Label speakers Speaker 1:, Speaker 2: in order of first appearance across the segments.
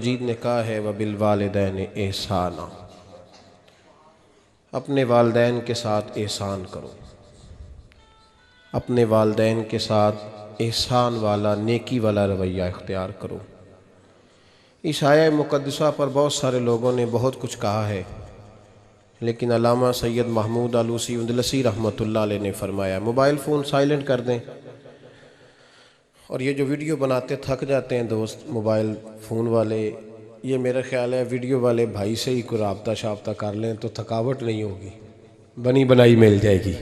Speaker 1: مجید نے کہا ہے وَبِالْوَالِدَيْنِ احسانا، اپنے والدین کے ساتھ احسان کرو، اپنے والدین کے ساتھ احسان والا نیکی والا رویہ اختیار کرو۔ اس آیہ مقدسہ پر بہت سارے لوگوں نے بہت کچھ کہا ہے، لیکن علامہ سید محمود آلوسی اندلسی رحمۃ اللہ علیہ نے فرمایا موبائل فون سائلنٹ کر دیں، اور یہ جو ویڈیو بناتے تھک جاتے ہیں دوست موبائل فون والے، یہ میرا خیال ہے ویڈیو والے بھائی سے ہی کوئی رابطہ شابطہ کر لیں تو تھکاوٹ نہیں ہوگی، بنی بنائی مل جائے گی۔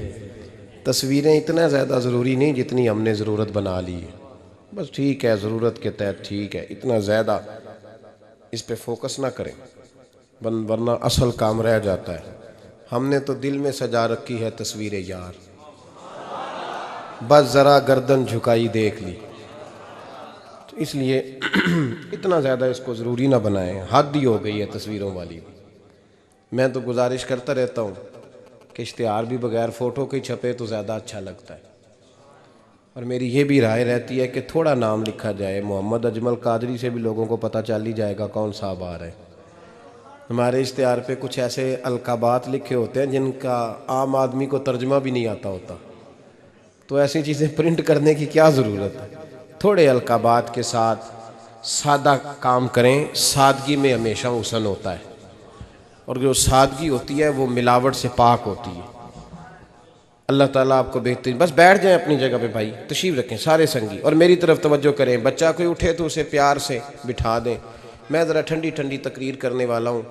Speaker 1: تصویریں اتنا زیادہ ضروری نہیں جتنی ہم نے ضرورت بنا لی ہے، بس ٹھیک ہے ضرورت کے تحت ٹھیک ہے، اتنا زیادہ اس پہ فوکس نہ کریں ورنہ اصل کام رہ جاتا ہے۔ ہم نے تو دل میں سجا رکھی ہے تصویر یار، بس ذرا گردن جھکائی دیکھ لی، تو اس لیے اتنا زیادہ اس کو ضروری نہ بنائیں، حد ہی ہو گئی ہے تصویروں والی۔ میں تو گزارش کرتا رہتا ہوں کہ اشتہار بھی بغیر فوٹو کے چھپے تو زیادہ اچھا لگتا ہے، اور میری یہ بھی رائے رہتی ہے کہ تھوڑا نام لکھا جائے، محمد اجمل قادری سے بھی لوگوں کو پتہ چل ہی جائے گا کون صاحب آ رہے ہیں۔ ہمارے اشتہار پہ کچھ ایسے القابات لکھے ہوتے ہیں جن کا عام آدمی کو ترجمہ بھی نہیں آتا ہوتا، تو ایسی چیزیں پرنٹ کرنے کی کیا ضرورت ہے؟ تھوڑے القابات کے ساتھ سادہ کام کریں، سادگی میں ہمیشہ حسن ہوتا ہے، اور جو سادگی ہوتی ہے وہ ملاوٹ سے پاک ہوتی ہے۔ اللہ تعالیٰ آپ کو بہترین، بس بیٹھ جائیں اپنی جگہ پہ بھائی، تشریف رکھیں سارے سنگی، اور میری طرف توجہ کریں۔ بچہ کوئی اٹھے تو اسے پیار سے بٹھا دیں۔ میں ذرا ٹھنڈی ٹھنڈی تقریر کرنے والا ہوں،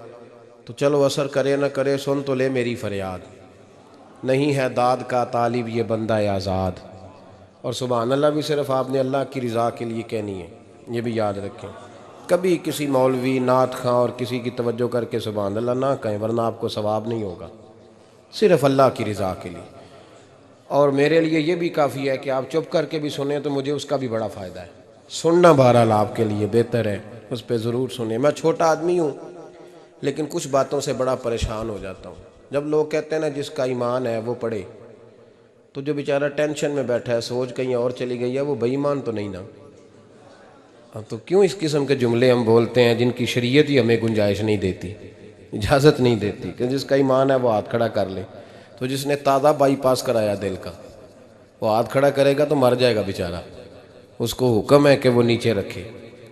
Speaker 1: تو چلو اثر کرے نہ کرے سن تو لے میری فریاد، نہیں ہے داد کا طالب یہ بندہ آزاد، اور سبحان اللہ بھی صرف آپ نے اللہ کی رضا کے لیے کہنی ہے، یہ بھی یاد رکھیں۔ کبھی کسی مولوی نعت خواں اور کسی کی توجہ کر کے سبحان اللہ نہ کہیں، ورنہ آپ کو ثواب نہیں ہوگا، صرف اللہ کی رضا کے لیے۔ اور میرے لیے یہ بھی کافی ہے کہ آپ چپ کر کے بھی سنیں تو مجھے اس کا بھی بڑا فائدہ ہے، سننا بہرحال آپ کے لیے بہتر ہے، اس پہ ضرور سنیں۔ میں چھوٹا آدمی ہوں لیکن کچھ باتوں سے بڑا پریشان ہو جاتا ہوں۔ جب لوگ کہتے ہیں نا جس کا ایمان ہے وہ پڑھے، تو جو بیچارہ ٹینشن میں بیٹھا ہے، سوچ کہیں اور چلی گئی ہے، وہ بے ایمان تو نہیں نا؟ تو کیوں اس قسم کے جملے ہم بولتے ہیں جن کی شریعت ہی ہمیں گنجائش نہیں دیتی، اجازت نہیں دیتی کہ جس کا ایمان ہے وہ ہاتھ کھڑا کر لے؟ تو جس نے تازہ بائی پاس کرایا دل کا، وہ ہاتھ کھڑا کرے گا تو مر جائے گا بیچارہ، اس کو حکم ہے کہ وہ نیچے رکھے۔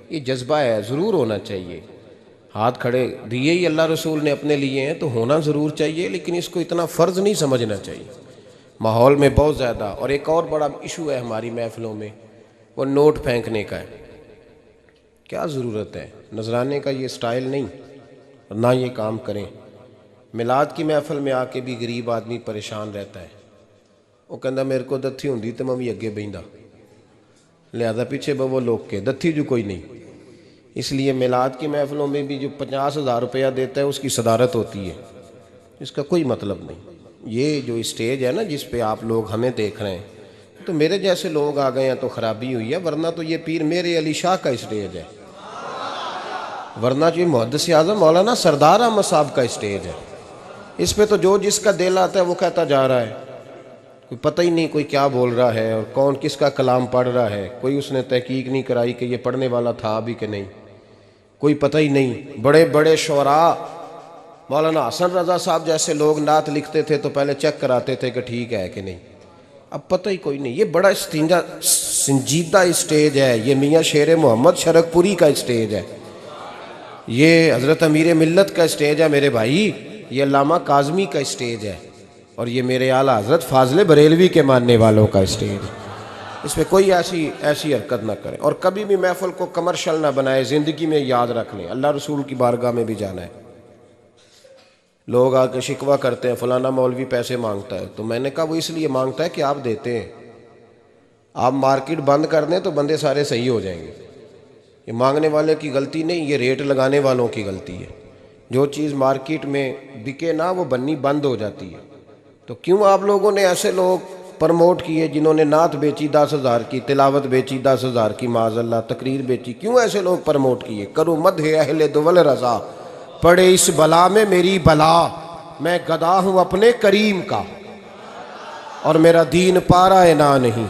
Speaker 1: یہ جذبہ ہے، ضرور ہونا چاہیے۔ ہاتھ کھڑے دیے ہی اللہ رسول نے اپنے لیے ہیں تو ہونا ضرور چاہیے، لیکن اس کو اتنا فرض نہیں سمجھنا چاہیے۔ ماحول میں بہت زیادہ، اور ایک اور بڑا ایشو ہے ہماری محفلوں میں، وہ نوٹ پھینکنے کا ہے۔ کیا ضرورت ہے؟ نذرانے کا یہ سٹائل نہیں، نہ یہ کام کریں۔ میلاد کی محفل میں آ کے بھی غریب آدمی پریشان رہتا ہے، وہ کہندا میرے کو دتھی ہوندی تو میں بھی اگے بہندا، لہذا پیچھے بوو لوگ کے دتھی جو کوئی نہیں۔ اس لیے میلاد کی محفلوں میں بھی جو 50,000 روپیہ دیتا ہے اس کی صدارت ہوتی ہے، اس کا کوئی مطلب نہیں۔ یہ جو اسٹیج ہے نا جس پہ آپ لوگ ہمیں دیکھ رہے ہیں، تو میرے جیسے لوگ آ گئے ہیں تو خرابی ہوئی ہے، ورنہ تو یہ پیر میرے علی شاہ کا اسٹیج ہے، ورنہ جو محدث اعظم مولانا سردار احمد صاحب کا اسٹیج ہے۔ اس پہ تو جو جس کا دل آتا ہے وہ کہتا جا رہا ہے، کوئی پتہ ہی نہیں کوئی کیا بول رہا ہے اور کون کس کا کلام پڑھ رہا ہے، کوئی اس نے تحقیق نہیں کرائی کہ یہ پڑھنے والا تھا بھی کہ نہیں، کوئی پتہ ہی نہیں۔ بڑے بڑے شعراء، مولانا حسن رضا صاحب جیسے لوگ نعت لکھتے تھے تو پہلے چیک کراتے تھے کہ ٹھیک ہے کہ نہیں، اب پتہ ہی کوئی نہیں۔ یہ بڑا سنجیدہ اسٹیج ہے، یہ میاں شیر محمد شرک پوری کا اسٹیج ہے، یہ حضرت امیر ملت کا اسٹیج ہے میرے بھائی، یہ علامہ کاظمی کا اسٹیج ہے، اور یہ میرے اعلیٰ حضرت فاضل بریلوی کے ماننے والوں کا اسٹیج ہے۔ اس میں کوئی ایسی حرکت نہ کریں، اور کبھی بھی محفل کو کمرشل نہ بنائے۔ زندگی میں یاد رکھ لیں اللہ رسول کی بارگاہ میں بھی جانا ہے۔ لوگ آ کے شکوہ کرتے ہیں فلانا مولوی پیسے مانگتا ہے، تو میں نے کہا وہ اس لیے مانگتا ہے کہ آپ دیتے ہیں۔ آپ مارکیٹ بند کر دیں تو بندے سارے صحیح ہو جائیں گے۔ یہ مانگنے والے کی غلطی نہیں، یہ ریٹ لگانے والوں کی غلطی ہے۔ جو چیز مارکیٹ میں بکے نہ وہ بننی بند ہو جاتی ہے۔ تو کیوں آپ لوگوں نے ایسے لوگ پرموٹ کیے جنہوں نے نعت بیچی 10,000 کی، تلاوت بیچی 10,000 کی، معاذ اللہ تقریر بیچی، کیوں ایسے لوگ پرموٹ کیے؟ کرو مدح اہل دول رضا، پڑے اس بلا میں میری بلا، میں گدا ہوں اپنے کریم کا، اور میرا دین پارا نا نہیں۔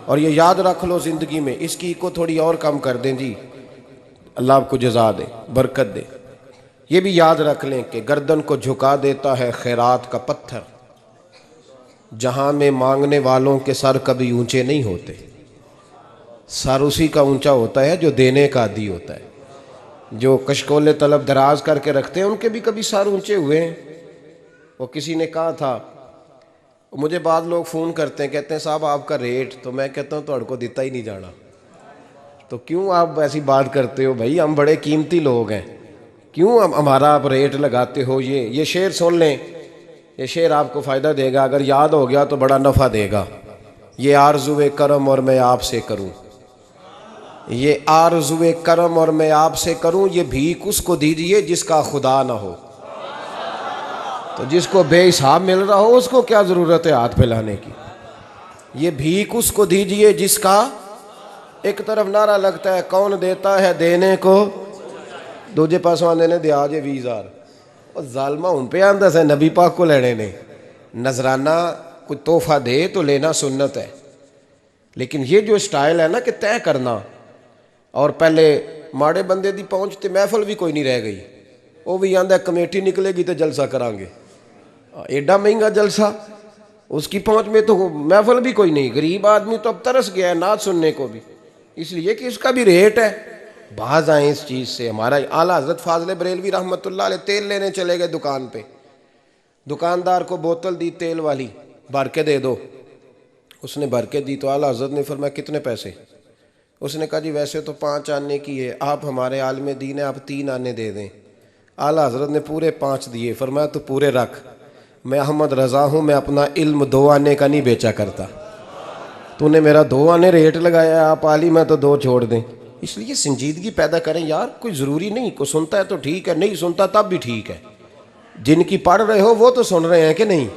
Speaker 1: اور یہ یاد رکھ لو زندگی میں، اس کی کو تھوڑی اور کم کر دیں جی، اللہ آپ کو جزا دے، برکت دے۔ یہ بھی یاد رکھ لیں کہ گردن کو جھکا دیتا ہے خیرات کا پتھر، جہاں میں مانگنے والوں کے سر کبھی اونچے نہیں ہوتے، سر اسی کا اونچا ہوتا ہے جو دینے کا عادی ہوتا ہے۔ جو کشکول طلب دراز کر کے رکھتے ہیں ان کے بھی کبھی سر اونچے ہوئے ہیں۔ وہ کسی نے کہا تھا، مجھے بعض لوگ فون کرتے ہیں، کہتے ہیں صاحب آپ کا ریٹ، تو میں کہتا ہوں تہاڈے کو دیتا ہی نہیں جانا، تو کیوں آپ ایسی بات کرتے ہو بھائی، ہم بڑے قیمتی لوگ ہیں، کیوں ہمارا آپ ریٹ لگاتے ہو؟ یہ شعر سن لیں، یہ شعر آپ کو فائدہ دے گا، اگر یاد ہو گیا تو بڑا نفع دے گا۔ یہ آرزو کرم اور میں آپ سے کروں، یہ آرزو کرم اور میں آپ سے کروں، یہ بھیک اس کو دیجئے جس کا خدا نہ ہو۔ تو جس کو بے حساب مل رہا ہو اس کو کیا ضرورت ہے ہاتھ پھیلانے کی؟ یہ بھیک اس کو دیجئے جس کا، ایک طرف نعرہ لگتا ہے کون دیتا ہے دینے کو، دوجے پاس آندے نے دیا جے 20,000، اور ظالمہ ان پہ آندہ سے نبی پاک کو لینے نے۔ نذرانہ کوئی تحفہ دے تو لینا سنت ہے، لیکن یہ جو سٹائل ہے نا کہ طے کرنا، اور پہلے ماڑے بندے دی پہنچتے محفل بھی کوئی نہیں رہ گئی، وہ بھی آندہ کمیٹی نکلے گی تو جلسہ کریں گے، ایڈا مہنگا جلسہ، اس کی پہنچ میں تو محفل بھی کوئی نہیں، غریب آدمی تو اب ترس گیا ہے نعت سننے کو بھی، اس لیے کہ اس کا بھی ریٹ ہے۔ باز آئیں اس چیز سے۔ ہمارا اعلیٰ حضرت فاضل بریلوی رحمۃ اللہ علیہ تیل لینے چلے گئے دکان پہ، دکاندار کو بوتل دی تیل والی، بھر کے دے دو، اس نے بھر کے دی تو اعلیٰ حضرت نے فرمایا کتنے پیسے؟ اس نے کہا جی ویسے تو 5 آنے کی ہے، آپ ہمارے عالم دین ہیں، آپ 3 آنے دے دیں۔ اعلیٰ حضرت نے پورے 5 دیے، فرمایا تو پورے رکھ، میں احمد رضا ہوں، میں اپنا علم 2 آنے کا نہیں بیچا کرتا، تو نے میرا 2 آنے ریٹ لگایا ہے، آپ عالم میں تو 2 چھوڑ دیں۔ اس لیے سنجیدگی پیدا کریں یار، کوئی ضروری نہیں، کوئی سنتا ہے تو ٹھیک ہے، نہیں سنتا تب بھی ٹھیک ہے، جن کی پڑھ رہے ہو وہ تو سن رہے ہیں کہ نہیں،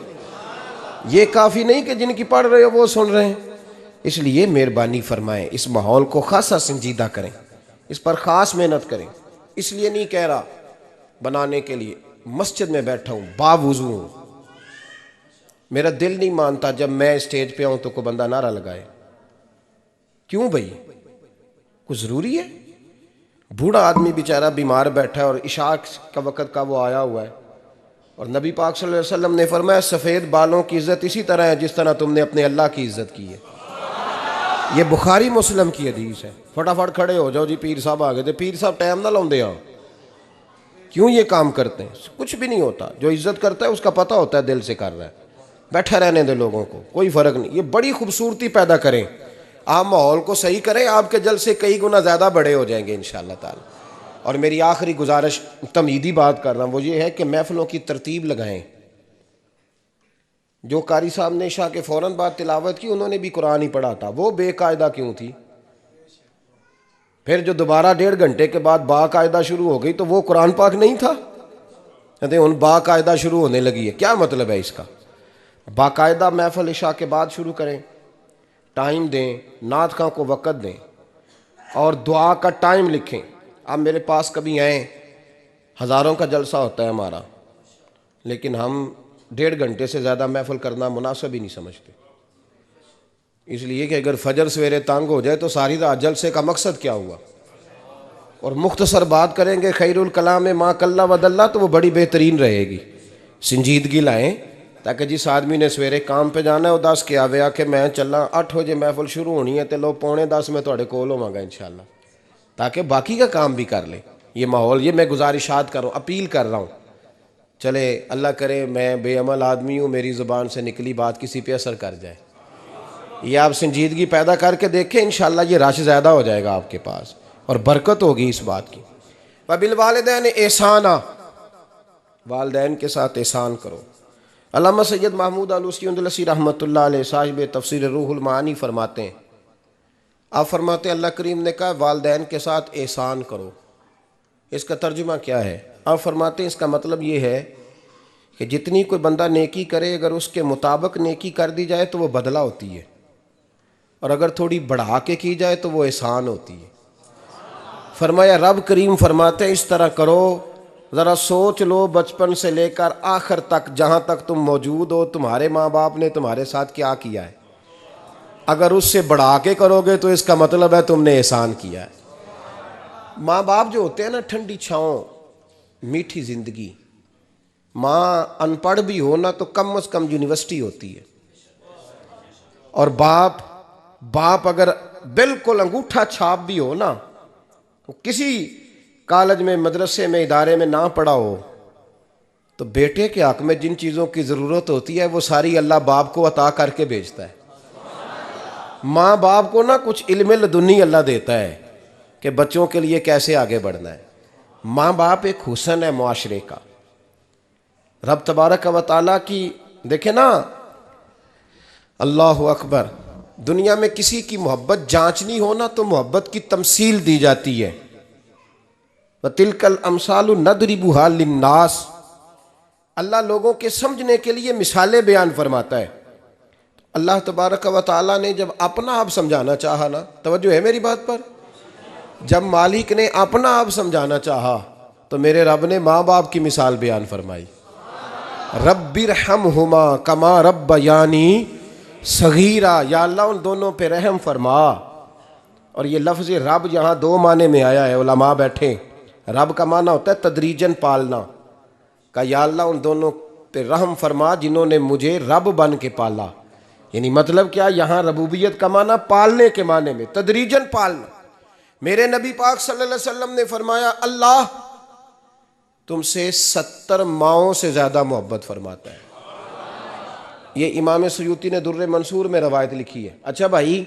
Speaker 1: یہ کافی نہیں کہ جن کی پڑھ رہے ہو وہ سن رہے ہیں۔ اس لیے مہربانی فرمائیں، اس ماحول کو خاصا سنجیدہ کریں، اس پر خاص محنت کریں۔ اس لیے نہیں کہہ رہا بنانے کے لیے، مسجد میں بیٹھا ہوں باوضو ہوں، میرا دل نہیں مانتا جب میں اسٹیج پہ آؤں تو کوئی بندہ نعرہ لگائے، کیوں بھائی؟ کچھ ضروری ہے؟ بوڑھا آدمی بیچارہ بیمار بیٹھا ہے اور عشاء کا وقت کا وہ آیا ہوا ہے، اور نبی پاک صلی اللہ علیہ وسلم نے فرمایا سفید بالوں کی عزت اسی طرح ہے جس طرح تم نے اپنے اللہ کی عزت کی ہے۔ یہ بخاری مسلم کی حدیث ہے۔ فٹافٹ کھڑے ہو جاؤ جی پیر صاحب آ گئے تھے، پیر صاحب ٹائم نہ لاؤں دے ہاں، کیوں یہ کام کرتے ہیں؟ کچھ بھی نہیں ہوتا، جو عزت کرتا ہے اس کا پتہ ہوتا ہے دل سے کر رہا ہے، بیٹھا رہنے دے لوگوں کو، کوئی فرق نہیں۔ یہ بڑی خوبصورتی پیدا کریں، آپ ماحول کو صحیح کریں، آپ کے جلسے کئی گنا زیادہ بڑے ہو جائیں گے انشاءاللہ تعالی۔ اور میری آخری گزارش، تمہیدی بات کر رہا ہوں، وہ یہ ہے کہ محفلوں کی ترتیب لگائیں۔ جو قاری صاحب نے عشاء کے فوراً بعد تلاوت کی انہوں نے بھی قرآن ہی پڑھا تھا، وہ بے قاعدہ کیوں تھی؟ پھر جو دوبارہ 1.5 گھنٹے کے بعد باقاعدہ شروع ہو گئی تو وہ قرآن پاک نہیں تھا؟ کہتے ہیں ان باقاعدہ شروع ہونے لگی ہے، کیا مطلب ہے اس کا؟ باقاعدہ محفل عشاء کے بعد شروع کریں، ٹائم دیں، نعت خواں کو وقت دیں، اور دعا کا ٹائم لکھیں۔ آپ میرے پاس کبھی آئیں، ہزاروں کا جلسہ ہوتا ہے ہمارا، لیکن ہم 1.5 گھنٹے سے زیادہ محفل کرنا مناسب ہی نہیں سمجھتے، اس لیے کہ اگر فجر سویرے تنگ ہو جائے تو ساری رات جلسے کا مقصد کیا ہوا؟ اور مختصر بات کریں گے، خیر الکلام ما قل و دل، تو وہ بڑی بہترین رہے گی۔ سنجیدگی لائیں، تاکہ جس آدمی نے سویرے کام پہ جانا ہے وہ 10 کے آوے کہ میں چلا 8 بجے محفل شروع ہونی ہے، تو لو 9:45 میں تھوڑے کول ہوواں گا انشاءاللہ، تاکہ باقی کا کام بھی کر لیں۔ یہ ماحول، یہ میں گزارشات کر رہا ہوں، اپیل کر رہا ہوں۔ چلے اللہ کرے میں بے عمل آدمی ہوں، میری زبان سے نکلی بات کسی پہ اثر کر جائے، یہ آپ سنجیدگی پیدا کر کے دیکھیں، انشاءاللہ یہ رش زیادہ ہو جائے گا آپ کے پاس، اور برکت ہوگی اس بات کی۔ وَبِالْوَالِدَيْنِ احسانا، والدین کے ساتھ احسان کرو۔ علامہ سید محمود آلوسی اندلسی رحمۃ اللہ علیہ صاحب تفسیر روح المعانی فرماتے ہیں، آپ فرماتے ہیں اللہ کریم نے کہا والدین کے ساتھ احسان کرو، اس کا ترجمہ کیا ہے؟ آپ فرماتے ہیں اس کا مطلب یہ ہے کہ جتنی کوئی بندہ نیکی کرے، اگر اس کے مطابق نیکی کر دی جائے تو وہ بدلہ ہوتی ہے، اور اگر تھوڑی بڑھا کے کی جائے تو وہ احسان ہوتی ہے۔ فرمایا رب کریم فرماتے ہیں اس طرح کرو، ذرا سوچ لو بچپن سے لے کر آخر تک، جہاں تک تم موجود ہو تمہارے ماں باپ نے تمہارے ساتھ کیا کیا ہے، اگر اس سے بڑھا کے کرو گے تو اس کا مطلب ہے تم نے احسان کیا ہے۔ ماں باپ جو ہوتے ہیں نا، ٹھنڈی چھاؤں، میٹھی زندگی. ماں ان پڑھ بھی ہو نا تو کم از کم یونیورسٹی ہوتی ہے، اور باپ اگر بالکل انگوٹھا چھاپ بھی ہو نا، تو کسی کالج میں، مدرسے میں، ادارے میں نہ پڑھا ہو، تو بیٹے کے حق میں جن چیزوں کی ضرورت ہوتی ہے وہ ساری اللہ باپ کو عطا کر کے بھیجتا ہے. ماں باپ کو نا کچھ علم لدنی اللہ دیتا ہے کہ بچوں کے لیے کیسے آگے بڑھنا ہے. ماں باپ ایک حسن ہے معاشرے کا. رب تبارک و تعالیٰ کی دیکھیں نا، اللہ اکبر، دنیا میں کسی کی محبت جانچنی ہو نا تو محبت کی تمثیل دی جاتی ہے. وَتِلْكَ الْأَمْثَالُ نَضْرِبُهَا لِلنَّاسِ، اللہ لوگوں کے سمجھنے کے لیے مثالیں بیان فرماتا ہے. اللہ تبارک و تعالیٰ نے جب اپنا آپ سمجھانا چاہا نا، توجہ ہے میری بات پر، جب مالک نے اپنا آپ سمجھانا چاہا تو میرے رب نے ماں باپ کی مثال بیان فرمائی. رب ارحمہما کما ربیانی صغیرا، یا اللہ ان دونوں پہ رحم فرما. اور یہ لفظ رب یہاں دو معنی میں آیا ہے، علماء بیٹھے. رب کا معنی ہوتا ہے تدریجن پالنا، کہ یا اللہ ان دونوں پہ رحم فرما جنہوں نے مجھے رب بن کے پالا. یعنی مطلب کیا، یہاں ربوبیت کا معنی پالنے کے معنی میں، تدریجن پالنا. میرے نبی پاک صلی اللہ علیہ وسلم نے فرمایا اللہ تم سے 70 ماؤں سے زیادہ محبت فرماتا ہے. یہ امام سیوطی نے در منصور میں روایت لکھی ہے. اچھا بھائی،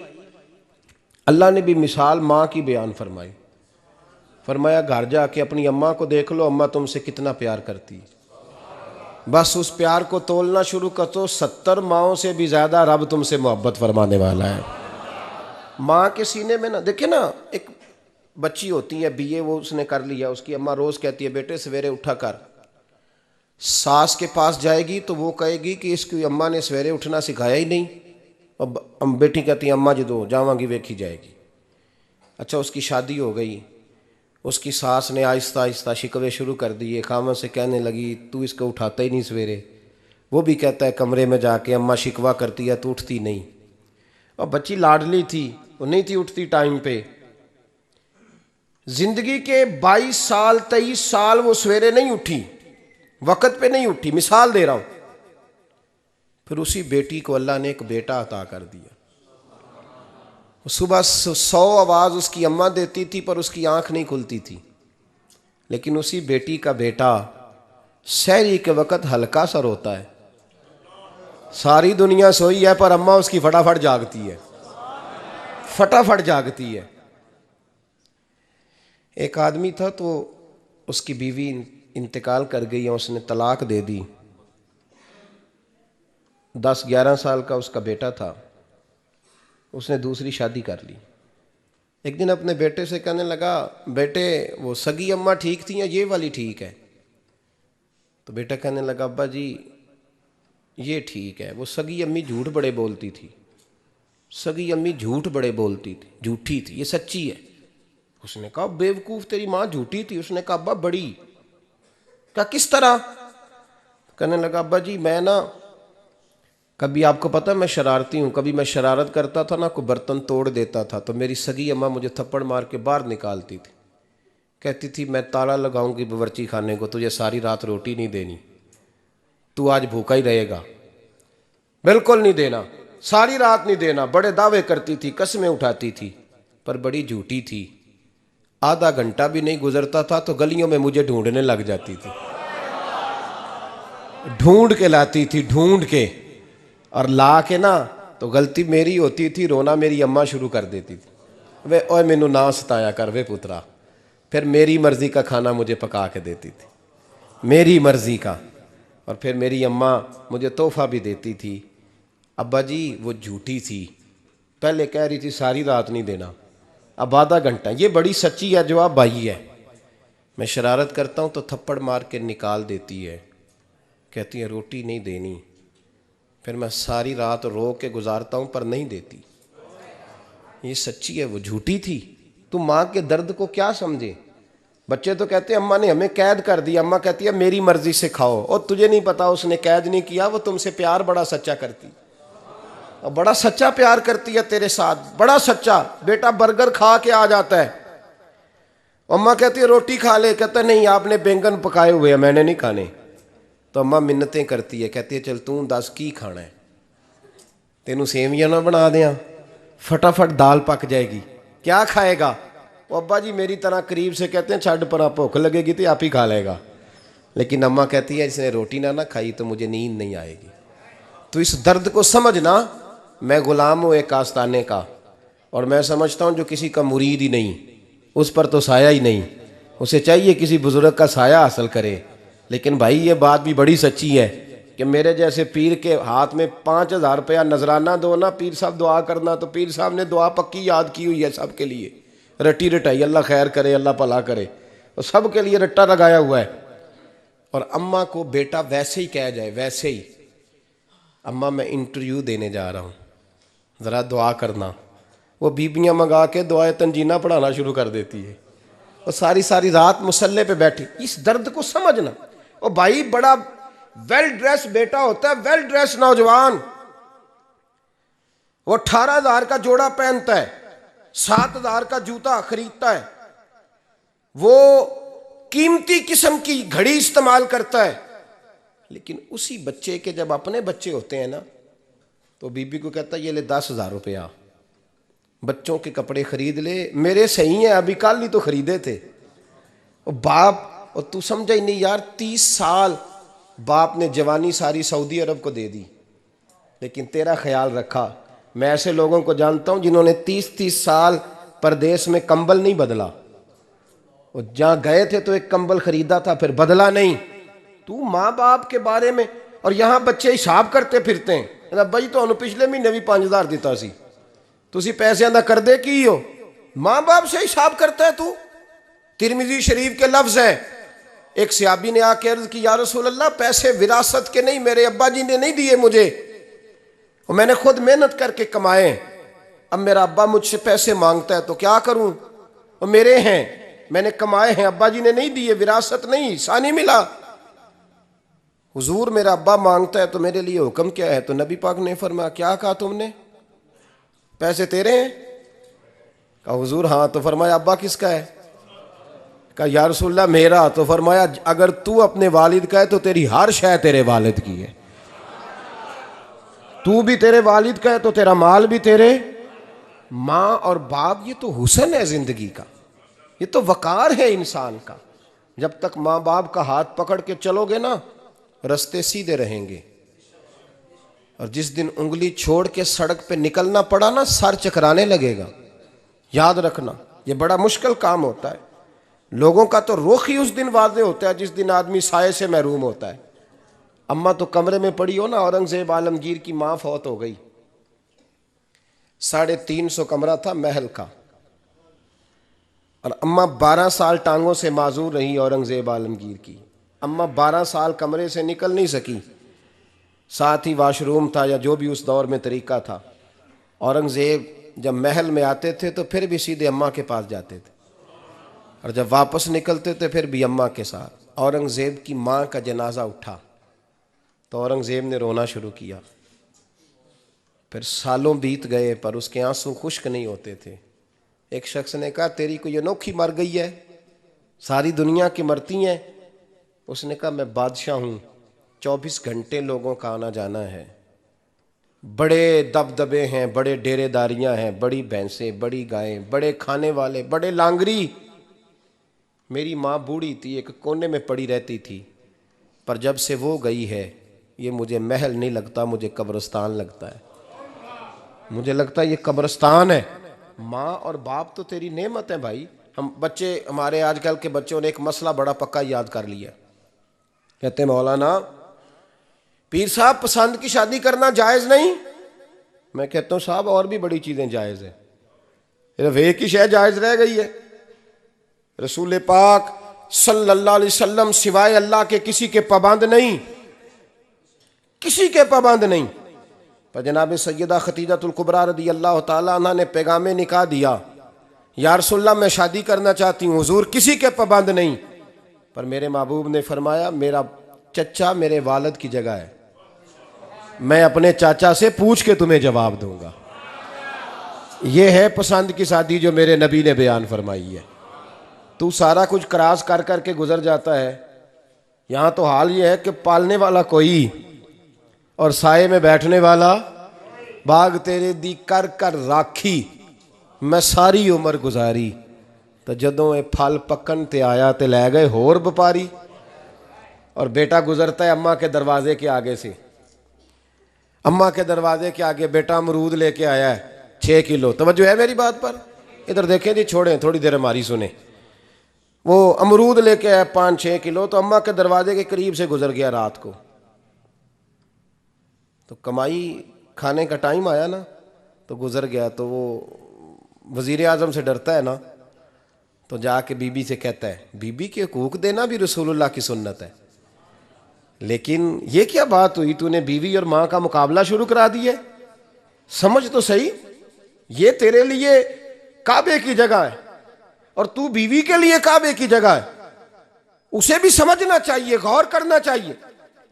Speaker 1: اللہ نے بھی مثال ماں کی بیان فرمائی. فرمایا گھر جا کے اپنی اماں کو دیکھ لو، اماں تم سے کتنا پیار کرتی ہے. بس اس پیار کو تولنا شروع کر تو 70 ماؤں سے بھی زیادہ رب تم سے محبت فرمانے والا ہے. ماں کے سینے میں نا، دیکھیں نا، ایک بچی ہوتی ہے BA، وہ اس نے کر لیا، اس کی اماں روز کہتی ہے بیٹے سویرے اٹھا کر. ساس کے پاس جائے گی تو وہ کہے گی کہ اس کی اماں نے سویرے اٹھنا سکھایا ہی نہیں. اب بیٹی کہتی ہے اماں جدو جاواں گی ویکھی جائے گی. اچھا اس کی شادی ہو گئی، اس کی ساس نے آہستہ آہستہ شکوے شروع کر دیے، خامن سے کہنے لگی تو اس کو اٹھاتا ہی نہیں سویرے. وہ بھی کہتا ہے کمرے میں جا کے اماں شکوہ کرتی ہے تو اٹھتی نہیں. اور بچی لاڈلی تھی، وہ نہیں تھی اٹھتی ٹائم پہ. زندگی کے 22 سال 23 سال وہ سویرے نہیں اٹھی، وقت پہ نہیں اٹھی، مثال دے رہا ہوں. پھر اسی بیٹی کو اللہ نے ایک بیٹا عطا کر دیا. صبح 100 آواز اس کی اماں دیتی تھی پر اس کی آنکھ نہیں کھلتی تھی، لیکن اسی بیٹی کا بیٹا سحری کے وقت ہلکا سا روتا ہے. ساری دنیا سوئی ہے پر اماں اس کی فٹافٹ جاگتی ہے، فٹافٹ جاگتی ہے. ایک آدمی تھا تو اس کی بیوی انتقال کر گئی اور اس نے طلاق دے دی. 10-11 سال کا اس کا بیٹا تھا، اس نے دوسری شادی کر لی. ایک دن اپنے بیٹے سے کہنے لگا بیٹے وہ سگی اماں ٹھیک تھی یا یہ والی ٹھیک ہے؟ تو بیٹا کہنے لگا ابا جی یہ ٹھیک ہے، وہ سگی امی جھوٹ بڑے بولتی تھی، سگی امی جھوٹ بڑے بولتی تھی، جھوٹی تھی، یہ سچی ہے. اس نے کہا بیوقوف تیری ماں جھوٹی تھی. اس نے کہا ابا بڑی. کہا کس طرح؟ کہنے لگا ابا جی میں نا کبھی، آپ کو پتہ میں شرارتی ہوں، کبھی میں شرارت کرتا تھا نا، کوئی برتن توڑ دیتا تھا تو میری سگی اماں مجھے تھپڑ مار کے باہر نکالتی تھی. کہتی تھی میں تالا لگاؤں گی باورچی خانے کو، تجھے ساری رات روٹی نہیں دینی، تو آج بھوکا ہی رہے گا، بالکل نہیں دینا، ساری رات نہیں دینا. بڑے دعوے کرتی تھی، قسمیں اٹھاتی تھی، پر بڑی جھوٹی تھی. آدھا گھنٹہ بھی نہیں گزرتا تھا تو گلیوں میں مجھے ڈھونڈنے لگ جاتی تھی، ڈھونڈ کے لاتی تھی، ڈھونڈ کے، اور لا کے نا تو غلطی میری ہوتی تھی، رونا میری اماں شروع کر دیتی تھی. وے اوے مینوں نہ ستایا کر وے پترا. پھر میری مرضی کا کھانا مجھے پکا کے دیتی تھی، میری مرضی کا. اور پھر میری اماں مجھے تحفہ بھی دیتی تھی. ابا جی وہ جھوٹی تھی، پہلے کہہ رہی تھی ساری رات نہیں دینا، اب آدھا گھنٹہ. یہ بڑی سچی ہے، جواب بھائی ہے. میں شرارت کرتا ہوں تو تھپڑ مار کے نکال دیتی ہے، کہتی ہے روٹی نہیں دینی. پھر میں ساری رات رو کے گزارتا ہوں پر نہیں دیتی. یہ سچی ہے، وہ جھوٹی تھی. تو ماں کے درد کو کیا سمجھے؟ بچے تو کہتے ہیں اماں نے ہمیں قید کر دیا، اماں کہتی ہے میری مرضی سے کھاؤ. اور تجھے نہیں پتا اس نے قید نہیں کیا، وہ تم سے پیار بڑا سچا کرتی، اور بڑا سچا پیار کرتی ہے تیرے ساتھ، بڑا سچا. بیٹا برگر کھا کے آ جاتا ہے، اماں کہتی ہے روٹی کھا لے، کہتا ہے نہیں آپ نے بینگن پکائے ہوئے ہیں میں نے نہیں کھانے۔ تو اماں منتیں کرتی ہے، کہتی ہے چل توں دس کی کھانا ہے، تینوں سیویاں نہ بنا دیاں، فٹافٹ دال پک جائے گی، کیا کھائے گا؟ وہ ابا جی میری طرح قریب سے کہتے ہیں چھڈ پر، بھوک لگے گی تو آپ ہی کھا لے گا۔ لیکن اماں کہتی ہے اس نے روٹی نہ کھائی تو مجھے نیند نہیں آئے گی۔ تو اس درد کو سمجھنا، میں غلام ہوں ایک آستانے کا، اور میں سمجھتا ہوں جو کسی کا مرید ہی نہیں اس پر تو سایہ ہی نہیں، اسے چاہیے کسی بزرگ کا سایہ حاصل کرے۔ لیکن بھائی یہ بات بھی بڑی سچی ہے کہ میرے جیسے پیر کے ہاتھ میں 5,000 روپیہ نذرانہ دو نا، پیر صاحب دعا کرنا، تو پیر صاحب نے دعا پکی یاد کی ہوئی ہے سب کے لیے، رٹی رٹائی، اللہ خیر کرے اللہ بھلا کرے، اور سب کے لیے رٹا لگایا ہوا ہے۔ اور اماں کو بیٹا ویسے ہی کہہ جائے، ویسے ہی اماں میں انٹرویو دینے جا رہا ہوں ذرا دعا کرنا، وہ بیبیاں منگا کے دعائے تنجینہ پڑھانا شروع کر دیتی ہے، اور ساری ساری رات مصلے پہ بیٹھی۔ اس درد کو سمجھنا۔ اور بھائی بڑا ویل ڈریس بیٹا ہوتا ہے، ویل ڈریس نوجوان، وہ 18,000 کا جوڑا پہنتا ہے، 7,000 کا جوتا خریدتا ہے، وہ قیمتی قسم کی گھڑی استعمال کرتا ہے، لیکن اسی بچے کے جب اپنے بچے ہوتے ہیں نا تو بی بی کو کہتا ہے یہ لے 10,000 روپیہ، بچوں کے کپڑے خرید لے، میرے صحیح ہیں ابھی کل ہی تو خریدے تھے۔ اور باپ، اور تو سمجھا ہی نہیں یار، 30 سال باپ نے جوانی ساری سعودی عرب کو دے دی، لیکن تیرا خیال رکھا۔ میں ایسے لوگوں کو جانتا ہوں جنہوں نے 30 سال پردیس میں کمبل نہیں بدلا، اور جہاں گئے تھے تو ایک کمبل خریدا تھا پھر بدلا نہیں۔ تو ماں باپ کے بارے میں، اور یہاں بچے حساب کرتے پھرتے ہیں، بھائی تو پچھلے مہینے بھی 5,000 دیتا سی، تسی پیسے نہ کر دے کی ہو، ماں باپ سے حساب کرتا ہے تو۔ ترمذی شریف کے لفظ ہیں، ایک صحابی نے آ کے عرض کی یا رسول اللہ پیسے وراثت کے نہیں، میرے ابا جی نے نہیں دیے مجھے، اور میں نے خود محنت کر کے کمائے، اب میرا ابا مجھ سے پیسے مانگتا ہے تو کیا کروں، اور میرے ہیں، میں نے کمائے ہیں، ابا جی نے نہیں دیے، وراثت نہیں، حصہ نہیں ملا۔ حضور میرا ابا مانگتا ہے تو میرے لیے حکم کیا ہے؟ تو نبی پاک نے فرمایا کیا کہا تم نے؟ پیسے تیرے ہیں؟ کہا حضور ہاں۔ تو فرمایا ابا کس کا ہے؟ کہا یا رسول اللہ میرا۔ تو فرمایا اگر تو اپنے والد کا ہے تو تیری ہر شے تیرے والد کی ہے، تو بھی تیرے والد کا ہے تو تیرا مال بھی تیرے۔ ماں اور باپ یہ تو حسن ہے زندگی کا، یہ تو وقار ہے انسان کا۔ جب تک ماں باپ کا ہاتھ پکڑ کے چلو گے نا رستے سیدھے رہیں گے، اور جس دن انگلی چھوڑ کے سڑک پہ نکلنا پڑا نا سر چکرانے لگے گا۔ یاد رکھنا یہ بڑا مشکل کام ہوتا ہے، لوگوں کا تو رخ ہی اس دن واضح ہوتا ہے جس دن آدمی سائے سے محروم ہوتا ہے۔ اماں تو کمرے میں پڑی ہو نا، اورنگزیب عالمگیر کی ماں فوت ہو گئی، 350 کمرہ تھا محل کا، اور اماں 12 سال ٹانگوں سے معذور رہی اورنگزیب عالمگیر کی۔ اماں 12 سال کمرے سے نکل نہیں سکی، ساتھ ہی واش روم تھا یا جو بھی اس دور میں طریقہ تھا۔ اورنگزیب جب محل میں آتے تھے تو پھر بھی سیدھے اماں کے پاس جاتے تھے، اور جب واپس نکلتے تھے پھر بھی اماں کے ساتھ۔ اورنگزیب کی ماں کا جنازہ اٹھا تو اورنگزیب نے رونا شروع کیا، پھر سالوں بیت گئے پر اس کے آنسو خشک نہیں ہوتے تھے۔ ایک شخص نے کہا تیری کوئی انوکھی مر گئی ہے، ساری دنیا کی مرتی ہیں؟ اس نے کہا میں بادشاہ ہوں، 24 گھنٹے لوگوں کا آنا جانا ہے، بڑے دبدبے ہیں، بڑے ڈیرے داریاں ہیں، بڑی بھینسیں، بڑی گائیں، بڑے کھانے والے، بڑے لانگری۔ میری ماں بوڑھی تھی، ایک کونے میں پڑی رہتی تھی، پر جب سے وہ گئی ہے یہ مجھے محل نہیں لگتا، مجھے قبرستان لگتا ہے، مجھے لگتا ہے یہ قبرستان ہے۔ ماں اور باپ تو تیری نعمت ہے بھائی۔ ہم بچے، ہمارے آج کل کے بچوں نے ایک مسئلہ بڑا پکا یاد کر لیا، کہتے ہیں مولانا پیر صاحب پسند کی شادی کرنا جائز نہیں؟ میں کہتا ہوں صاحب اور بھی بڑی چیزیں جائز ہیں، صرف ایک ہی شے جائز رہ گئی ہے۔ رسول پاک صلی اللہ علیہ وسلم سوائے اللہ کے کسی کے پابند نہیں، کسی کے پابند نہیں۔ پر جناب سیدہ خدیجہ الکبریٰ رضی اللہ تعالیٰ عنہ نے پیغام نکاح دیا، یا رسول اللہ میں شادی کرنا چاہتی ہوں، حضور کسی کے پابند نہیں، پر میرے محبوب نے فرمایا میرا چچا میرے والد کی جگہ ہے، میں اپنے چاچا سے پوچھ کے تمہیں جواب دوں گا۔ یہ ہے پسند کی شادی جو میرے نبی نے بیان فرمائی ہے۔ تو سارا کچھ کراس کر کر کے گزر جاتا ہے. یہاں تو حال یہ ہے کہ پالنے والا کوئی اور سائے میں بیٹھنے والا. باغ تیرے دی کر کر راکھی میں ساری عمر گزاری, تو جدوں اے پھل پکن تے آیا تے لے گئے ہور بپاری. اور بیٹا گزرتا ہے اماں کے دروازے کے آگے سے, اماں کے دروازے کے آگے بیٹا امرود لے کے آیا ہے 6 کلو. توجہ ہے میری بات پر؟ ادھر دیکھیں جی, چھوڑیں تھوڑی دیر ہماری سنیں. وہ امرود لے کے آیا 5-6 کلو, تو اماں کے دروازے کے قریب سے گزر گیا رات کو. تو کمائی کھانے کا ٹائم آیا نا, تو گزر گیا. تو وہ وزیر اعظم سے ڈرتا ہے نا, تو جا کے بی بی سے کہتا ہے بی بی کے حقوق دینا بھی رسول اللہ کی سنت ہے. لیکن یہ کیا بات ہوئی, تو نے بیوی اور ماں کا مقابلہ شروع کرا دی ہے؟ سمجھ تو صحیح, یہ تیرے لیے کعبے کی جگہ ہے اور تو بیوی کے لیے کعبے کی جگہ ہے. اسے بھی سمجھنا چاہیے, غور کرنا چاہیے.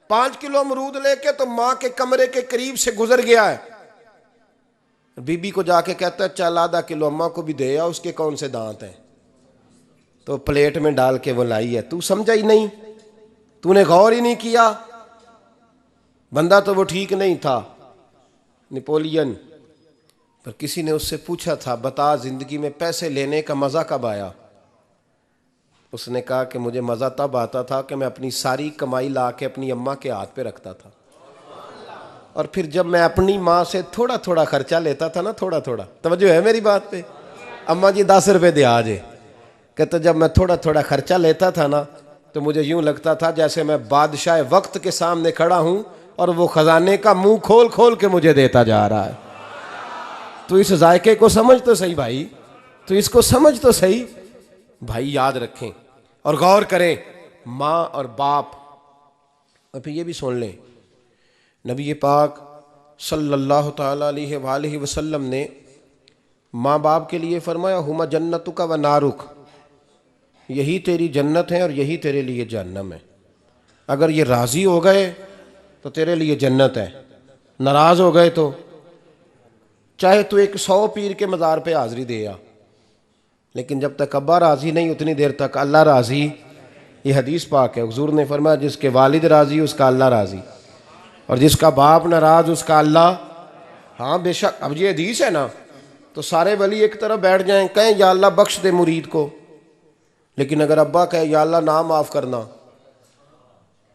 Speaker 1: 5 کلو امرود لے کے تو ماں کے کمرے کے قریب سے گزر گیا ہے. بی بی کو جا کے کہتا ہے چل آدھا کلو اماں کو بھی دے آ, اس کے کون سے دانت ہیں. تو پلیٹ میں ڈال کے وہ لائی ہے. تو سمجھا ہی نہیں, تو نے غور ہی نہیں کیا. بندہ تو وہ ٹھیک نہیں تھا, نپولین. پر کسی نے اس سے پوچھا تھا بتا زندگی میں پیسے لینے کا مزہ کب آیا؟ اس نے کہا کہ مجھے مزہ تب آتا تھا کہ میں اپنی ساری کمائی لا کے اپنی اماں کے ہاتھ پہ رکھتا تھا, اور پھر جب میں اپنی ماں سے تھوڑا تھوڑا خرچہ لیتا تھا نا, تھوڑا تھوڑا. توجہ ہے میری بات پہ؟ اماں جی 10 روپے دے آجے. کہتا جب میں تھوڑا تھوڑا خرچہ لیتا تھا نا, تو مجھے یوں لگتا تھا جیسے میں بادشاہ وقت کے سامنے کھڑا ہوں اور وہ خزانے کا منہ کھول کھول کے مجھے دیتا جا رہا ہے. تو اس ذائقے کو سمجھ تو صحیح بھائی, تو اس کو سمجھ تو صحیح بھائی. یاد رکھیں اور غور کریں, ماں اور باپ. اور پھر یہ بھی سن لیں, نبی پاک صلی اللہ تعالیٰ علیہ وآلہ وسلم نے ماں باپ کے لیے فرمایا ہما جنتک و نارک, یہی تیری جنت ہے اور یہی تیرے لیے جہنم ہے. اگر یہ راضی ہو گئے تو تیرے لیے جنت ہے, ناراض ہو گئے تو چاہے تو 100 پیر کے مزار پہ حاضری دے آ, لیکن جب تک ابا راضی نہیں اتنی دیر تک اللہ راضی. یہ حدیث پاک ہے, حضور نے فرمایا جس کے والد راضی اس کا اللہ راضی, اور جس کا باپ ناراض اس کا اللہ. ہاں بے شک. اب یہ حدیث ہے نا, تو سارے ولی ایک طرف بیٹھ جائیں کہیں یا اللہ بخش دے مرید کو, لیکن اگر ابا کہے یا اللہ نام معاف کرنا,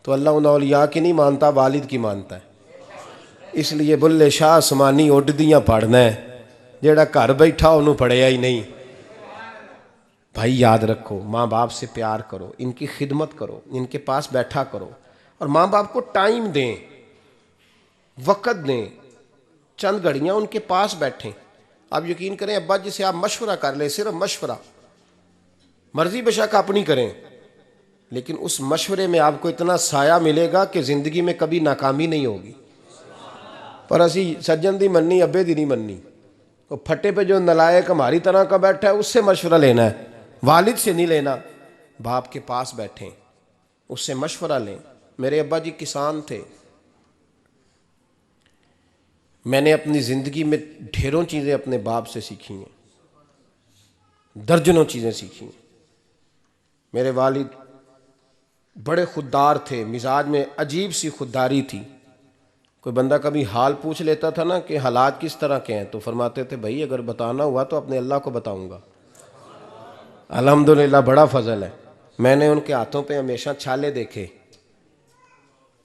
Speaker 1: تو اللہ ان اولیاء کی نہیں مانتا, والد کی مانتا ہے. اس لیے بلے شاہ آسمانی اڈدیاں پڑھنا ہے, جیڑا گھر بیٹھا انہوں پڑھیا ہی نہیں. بھائی یاد رکھو, ماں باپ سے پیار کرو, ان کی خدمت کرو, ان کے پاس بیٹھا کرو, اور ماں باپ کو ٹائم دیں, وقت دیں, چند گھڑیاں ان کے پاس بیٹھیں. آپ یقین کریں ابا جی سے آپ مشورہ کر لیں, صرف مشورہ, مرضی بے شک اپنی کریں, لیکن اس مشورے میں آپ کو اتنا سایہ ملے گا کہ زندگی میں کبھی ناکامی نہیں ہوگی. پر اسی سجن دی مننی ابے دی نہیں مننی. وہ پھٹے پہ جو نلائق ہماری طرح کا بیٹھا ہے اس سے مشورہ لینا ہے, والد سے نہیں لینا. باپ کے پاس بیٹھیں, اس سے مشورہ لیں. میرے ابا جی کسان تھے, میں نے اپنی زندگی میں ڈھیروں چیزیں اپنے باپ سے سیکھی ہیں, درجنوں چیزیں سیکھی ہیں. میرے والد بڑے خوددار تھے, مزاج میں عجیب سی خودداری تھی. کوئی بندہ کبھی حال پوچھ لیتا تھا نا کہ حالات کس طرح کے ہیں, تو فرماتے تھے بھائی اگر بتانا ہوا تو اپنے اللہ کو بتاؤں گا. الحمدللہ بڑا فضل ہے. میں نے ان کے ہاتھوں پہ ہمیشہ چھالے دیکھے,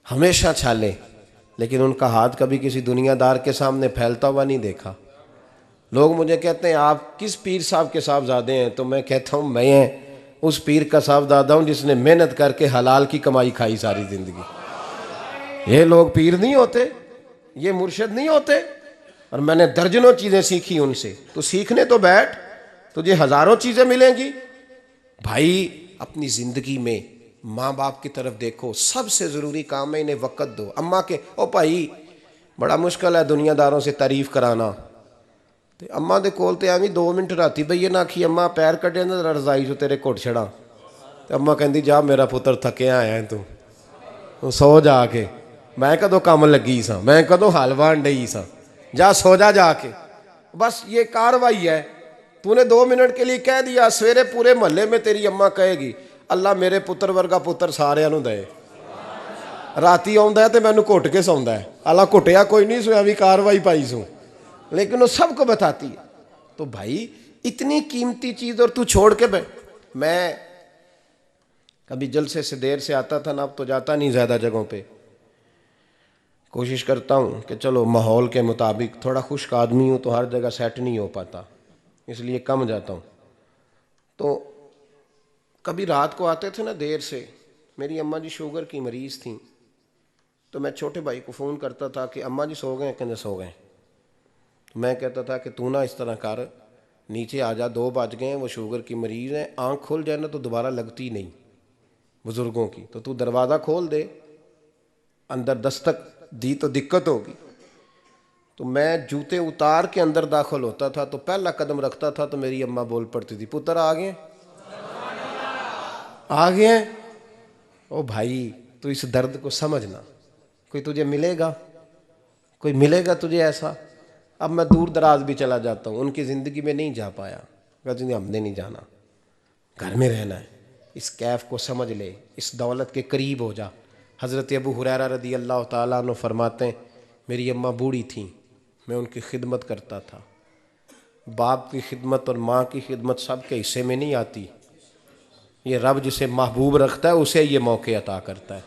Speaker 1: ہمیشہ چھالے, لیکن ان کا ہاتھ کبھی کسی دنیا دار کے سامنے پھیلتا ہوا نہیں دیکھا. لوگ مجھے کہتے ہیں آپ کس پیر صاحب کے صاحبزادے ہیں, تو میں کہتا ہوں میں اس پیر کا صاحبزادہ ہوں جس نے محنت کر کے حلال کی کمائی کھائی ساری زندگی. یہ لوگ پیر نہیں ہوتے, یہ مرشد نہیں ہوتے, اور میں نے درجنوں چیزیں سیکھی ان سے. تو سیکھنے تو بیٹھ, تجھے ہزاروں چیزیں ملیں گی. بھائی اپنی زندگی میں ماں باپ کی طرف دیکھو, سب سے ضروری کام ہے انہیں وقت دو. اماں کے او بھائی بڑا مشکل ہے دنیا داروں سے تعریف کرانا, تے اماں دے کول تے ایویں 2 منٹ راتی بھئی نہ آکھی اماں پیر کٹے نہ رضائی جو تیرے گھٹ چھڑا, تے اماں کہندی جا میرا پتر تھکیا آیا ہے تو سو جا کے, میں کدوں کام لگی سا, میں کدوں حل وان ڈئی سا, جا سو جا کے. بس یہ کاروائی ہے, تو نے 2 منٹ کے لیے کہہ دیا, سویرے پورے محلے میں تیری اماں کہے گی اللہ میرے پتر ورگا پتر سارے نوں دے. راتی آਉਂਦਾ ہے تو مینوں گھٹ کے سوندا ہے, اللہ گھٹیا کوئی نہیں سویا بھی کاروائی پائی سوں, لیکن وہ سب کو بتاتی ہے. تو بھائی اتنی قیمتی چیز اور تو چھوڑ کے میں کبھی جلسے سے دیر سے آتا تھا نا, اب تو جاتا نہیں زیادہ جگہوں پہ, کوشش کرتا ہوں کہ چلو ماحول کے مطابق, تھوڑا خشک آدمی ہوں تو ہر جگہ سیٹ نہیں ہو پاتا, اس لیے کم جاتا ہوں. تو کبھی رات کو آتے تھے نا دیر سے, میری اماں جی شوگر کی مریض تھیں, تو میں چھوٹے بھائی کو فون کرتا تھا کہ اماں جی سو گئے, کہنے سو گئے. تو میں کہتا تھا کہ تو نہ اس طرح کر, نیچے آ جا, 2 بج گئے ہیں, وہ شوگر کی مریض ہیں, آنکھ کھل جائے نا تو دوبارہ لگتی نہیں بزرگوں کی, تو دروازہ کھول دے, اندر دستک دی تو دقت ہوگی. تو میں جوتے اتار کے اندر داخل ہوتا تھا, تو پہلا قدم رکھتا تھا تو میری اماں بول پڑتی تھی پتر آ گئے, آ گئے. او بھائی تو اس درد کو سمجھنا, کوئی تجھے ملے گا, کوئی ملے گا تجھے ایسا. اب میں دور دراز بھی چلا جاتا ہوں, ان کی زندگی میں نہیں جا پایا, کہتے ہم نے نہیں جانا, گھر میں رہنا ہے. اس کیف کو سمجھ لے, اس دولت کے قریب ہو جا. حضرت ابو ہریرہ رضی اللہ تعالیٰ عنہ فرماتے ہیں میری اماں بوڑھی تھیں, میں ان کی خدمت کرتا تھا. باپ کی خدمت اور ماں کی خدمت سب کے حصے میں نہیں آتی, یہ رب جسے محبوب رکھتا ہے اسے یہ موقع عطا کرتا ہے.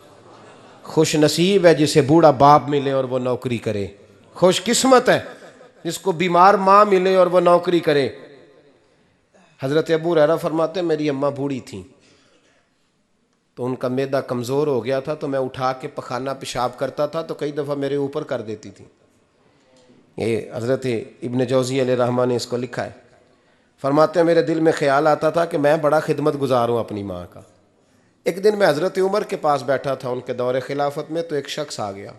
Speaker 1: خوش نصیب ہے جسے بوڑھا باپ ملے اور وہ نوکری کرے, خوش قسمت ہے جس کو بیمار ماں ملے اور وہ نوکری کرے. حضرت ابو ہریرہ فرماتے ہیں میری اماں بوڑھی تھیں, تو ان کا معدہ کمزور ہو گیا تھا, تو میں اٹھا کے پخانہ پیشاب کرتا تھا تو کئی دفعہ میرے اوپر کر دیتی تھی. یہ حضرت ابن جوزی علیہ رحمہ نے اس کو لکھا ہے. فرماتے ہیں میرے دل میں خیال آتا تھا کہ میں بڑا خدمت گزار ہوں اپنی ماں کا. ایک دن میں حضرت عمر کے پاس بیٹھا تھا ان کے دور خلافت میں, تو ایک شخص آ گیا.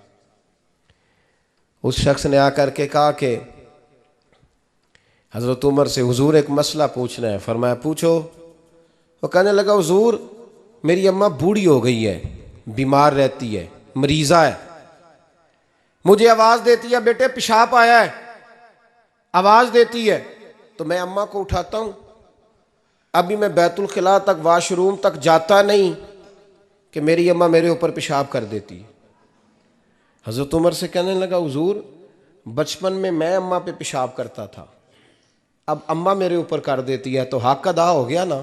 Speaker 1: اس شخص نے آ کر کے کہا کہ حضرت عمر سے حضور ایک مسئلہ پوچھنا ہے. فرمایا پوچھو. وہ کہنے لگا حضور میری اماں بوڑھی ہو گئی ہے, بیمار رہتی ہے, مریضہ ہے, مجھے آواز دیتی ہے بیٹے پیشاب آیا ہے, آواز دیتی ہے, تو میں اماں کو اٹھاتا ہوں, ابھی میں بیت الخلاء تک واش روم تک جاتا نہیں کہ میری اماں میرے اوپر پیشاب کر دیتی ہے. حضرت عمر سے کہنے لگا حضور بچپن میں اماں پہ پیشاب کرتا تھا, اب اماں میرے اوپر کر دیتی ہے تو حق ادا ہو گیا نا.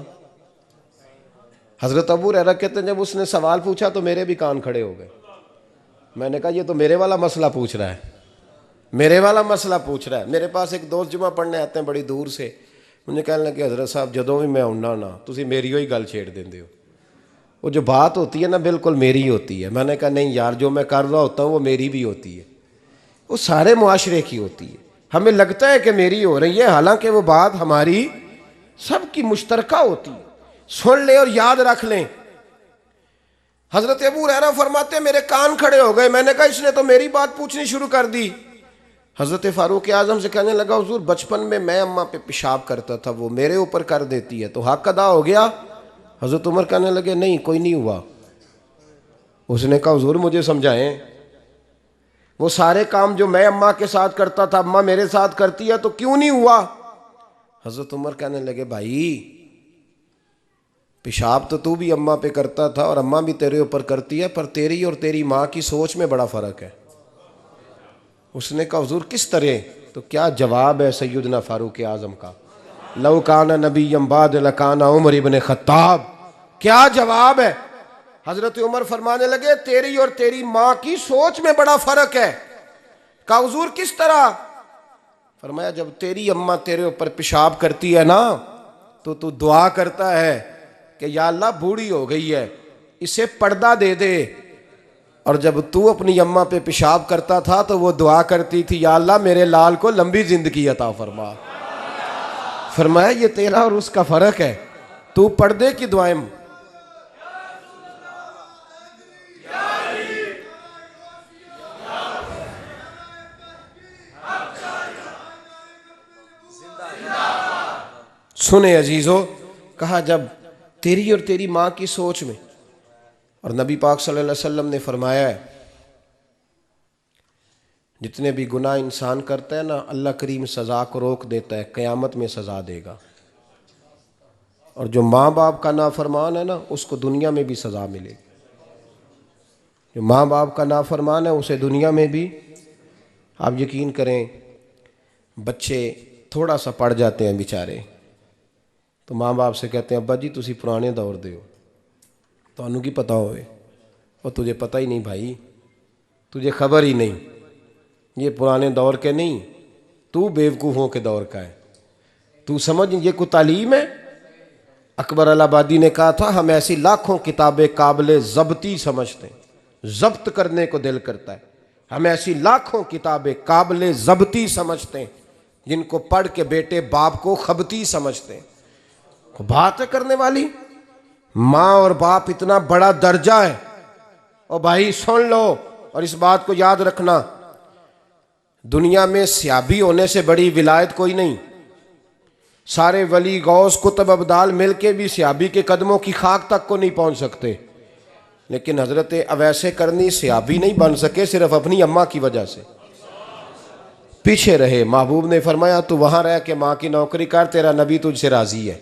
Speaker 1: حضرت ابو ہریرہ کہتے ہیں جب اس نے سوال پوچھا تو میرے بھی کان کھڑے ہو گئے. میں نے کہا یہ تو میرے والا مسئلہ پوچھ رہا ہے, میرے والا مسئلہ پوچھ رہا ہے. میرے پاس ایک دوست جمعہ پڑھنے آتے ہیں بڑی دور سے, مجھے کہنے لگے حضرت صاحب جدوں بھی میں آؤنا نا تسی میری ہوئی گل چھیڑ دیندے ہو, وہ جو بات ہوتی ہے نا بالکل میری ہی ہوتی ہے. میں نے کہا نہیں یار جو میں کر رہا ہوتا ہوں وہ میری بھی ہوتی ہے, وہ سارے معاشرے کی ہوتی ہے. ہمیں لگتا ہے کہ میری ہو رہی ہے, حالانکہ وہ بات ہماری سب کی مشترکہ ہوتی ہے. سن لیں اور یاد رکھ لیں. حضرت ابو ہریرہ فرماتے ہیں میرے کان کھڑے ہو گئے. میں نے کہا اس نے تو میری بات پوچھنی شروع کر دی. حضرت فاروق اعظم سے کہنے لگا حضور بچپن میں اماں پہ پیشاب کرتا تھا, وہ میرے اوپر کر دیتی ہے تو حق ادا ہو گیا. حضرت عمر کہنے لگے نہیں کوئی نہیں ہوا. اس نے کہا حضور مجھے سمجھائیں, وہ سارے کام جو میں اماں کے ساتھ کرتا تھا اماں میرے ساتھ کرتی ہے تو کیوں نہیں ہوا. حضرت عمر کہنے لگے بھائی پیشاب تو بھی اماں پہ کرتا تھا اور اماں بھی تیرے اوپر کرتی ہے, پر تیری اور تیری ماں کی سوچ میں بڑا فرق ہے. اس نے کہا حضور کس طرح؟ تو کیا جواب ہے سیدنا فاروق اعظم کا, لو کان نبی بعد لکان عمر ابن خطاب. کیا جواب ہے. حضرت عمر فرمانے لگے تیری اور تیری ماں کی سوچ میں بڑا فرق ہے. کہا حضور کس طرح؟ فرمایا جب تیری اماں تیرے اوپر پیشاب کرتی ہے نا تو دعا کرتا ہے کہ یا اللہ بوڑھی ہو گئی ہے اسے پردہ دے دے, اور جب تو اپنی اماں پہ پیشاب کرتا تھا تو وہ دعا کرتی تھی یا اللہ میرے لال کو لمبی زندگی عطا فرما. فرمایا یہ تیرا اور اس کا فرق ہے, تو پردے کی دعائیں. سنے عزیزو, کہا جب تیری اور تیری ماں کی سوچ میں, اور نبی پاک صلی اللہ علیہ وسلم نے فرمایا ہے جتنے بھی گناہ انسان کرتا ہے نا، اللہ کریم سزا کو روک دیتا ہے، قیامت میں سزا دے گا۔ اور جو ماں باپ کا نافرمان ہے نا، اس کو دنیا میں بھی سزا ملے گی۔ جو ماں باپ کا نافرمان ہے اسے دنیا میں بھی، آپ یقین کریں، بچے تھوڑا سا پڑ جاتے ہیں بیچارے، تو ماں باپ سے کہتے ہیں ابا جی تسی پرانے دور دے ہو، تو انہوں کی پتہ ہوئے، اور تجھے پتہ ہی نہیں بھائی، تجھے خبر ہی نہیں، یہ پرانے دور کے نہیں، تو بیوقوفوں کے دور کا ہے، تو سمجھ یہ کوئی تعلیم ہے؟ اکبر الہٰبادی نے کہا تھا ہم ایسی لاکھوں کتابیں قابل ضبطی سمجھتے ہیں، ضبط کرنے کو دل کرتا ہے، ہم ایسی لاکھوں کتابیں قابل ضبطی سمجھتے ہیں جن کو پڑھ کے بیٹے باپ کو خبطی سمجھتے ہیں۔ بات ہے کرنے والی، ماں اور باپ اتنا بڑا درجہ ہے۔ اور بھائی سن لو اور اس بات کو یاد رکھنا، دنیا میں سیابی ہونے سے بڑی ولایت کوئی نہیں۔ سارے ولی غوث کتب ابدال مل کے بھی سیابی کے قدموں کی خاک تک کو نہیں پہنچ سکتے، لیکن حضرت اویس کرنی سیابی نہیں بن سکے صرف اپنی اماں کی وجہ سے، پیچھے رہے۔ محبوب نے فرمایا تو وہاں رہ کے ماں کی نوکری کر، تیرا نبی تجھ سے راضی ہے۔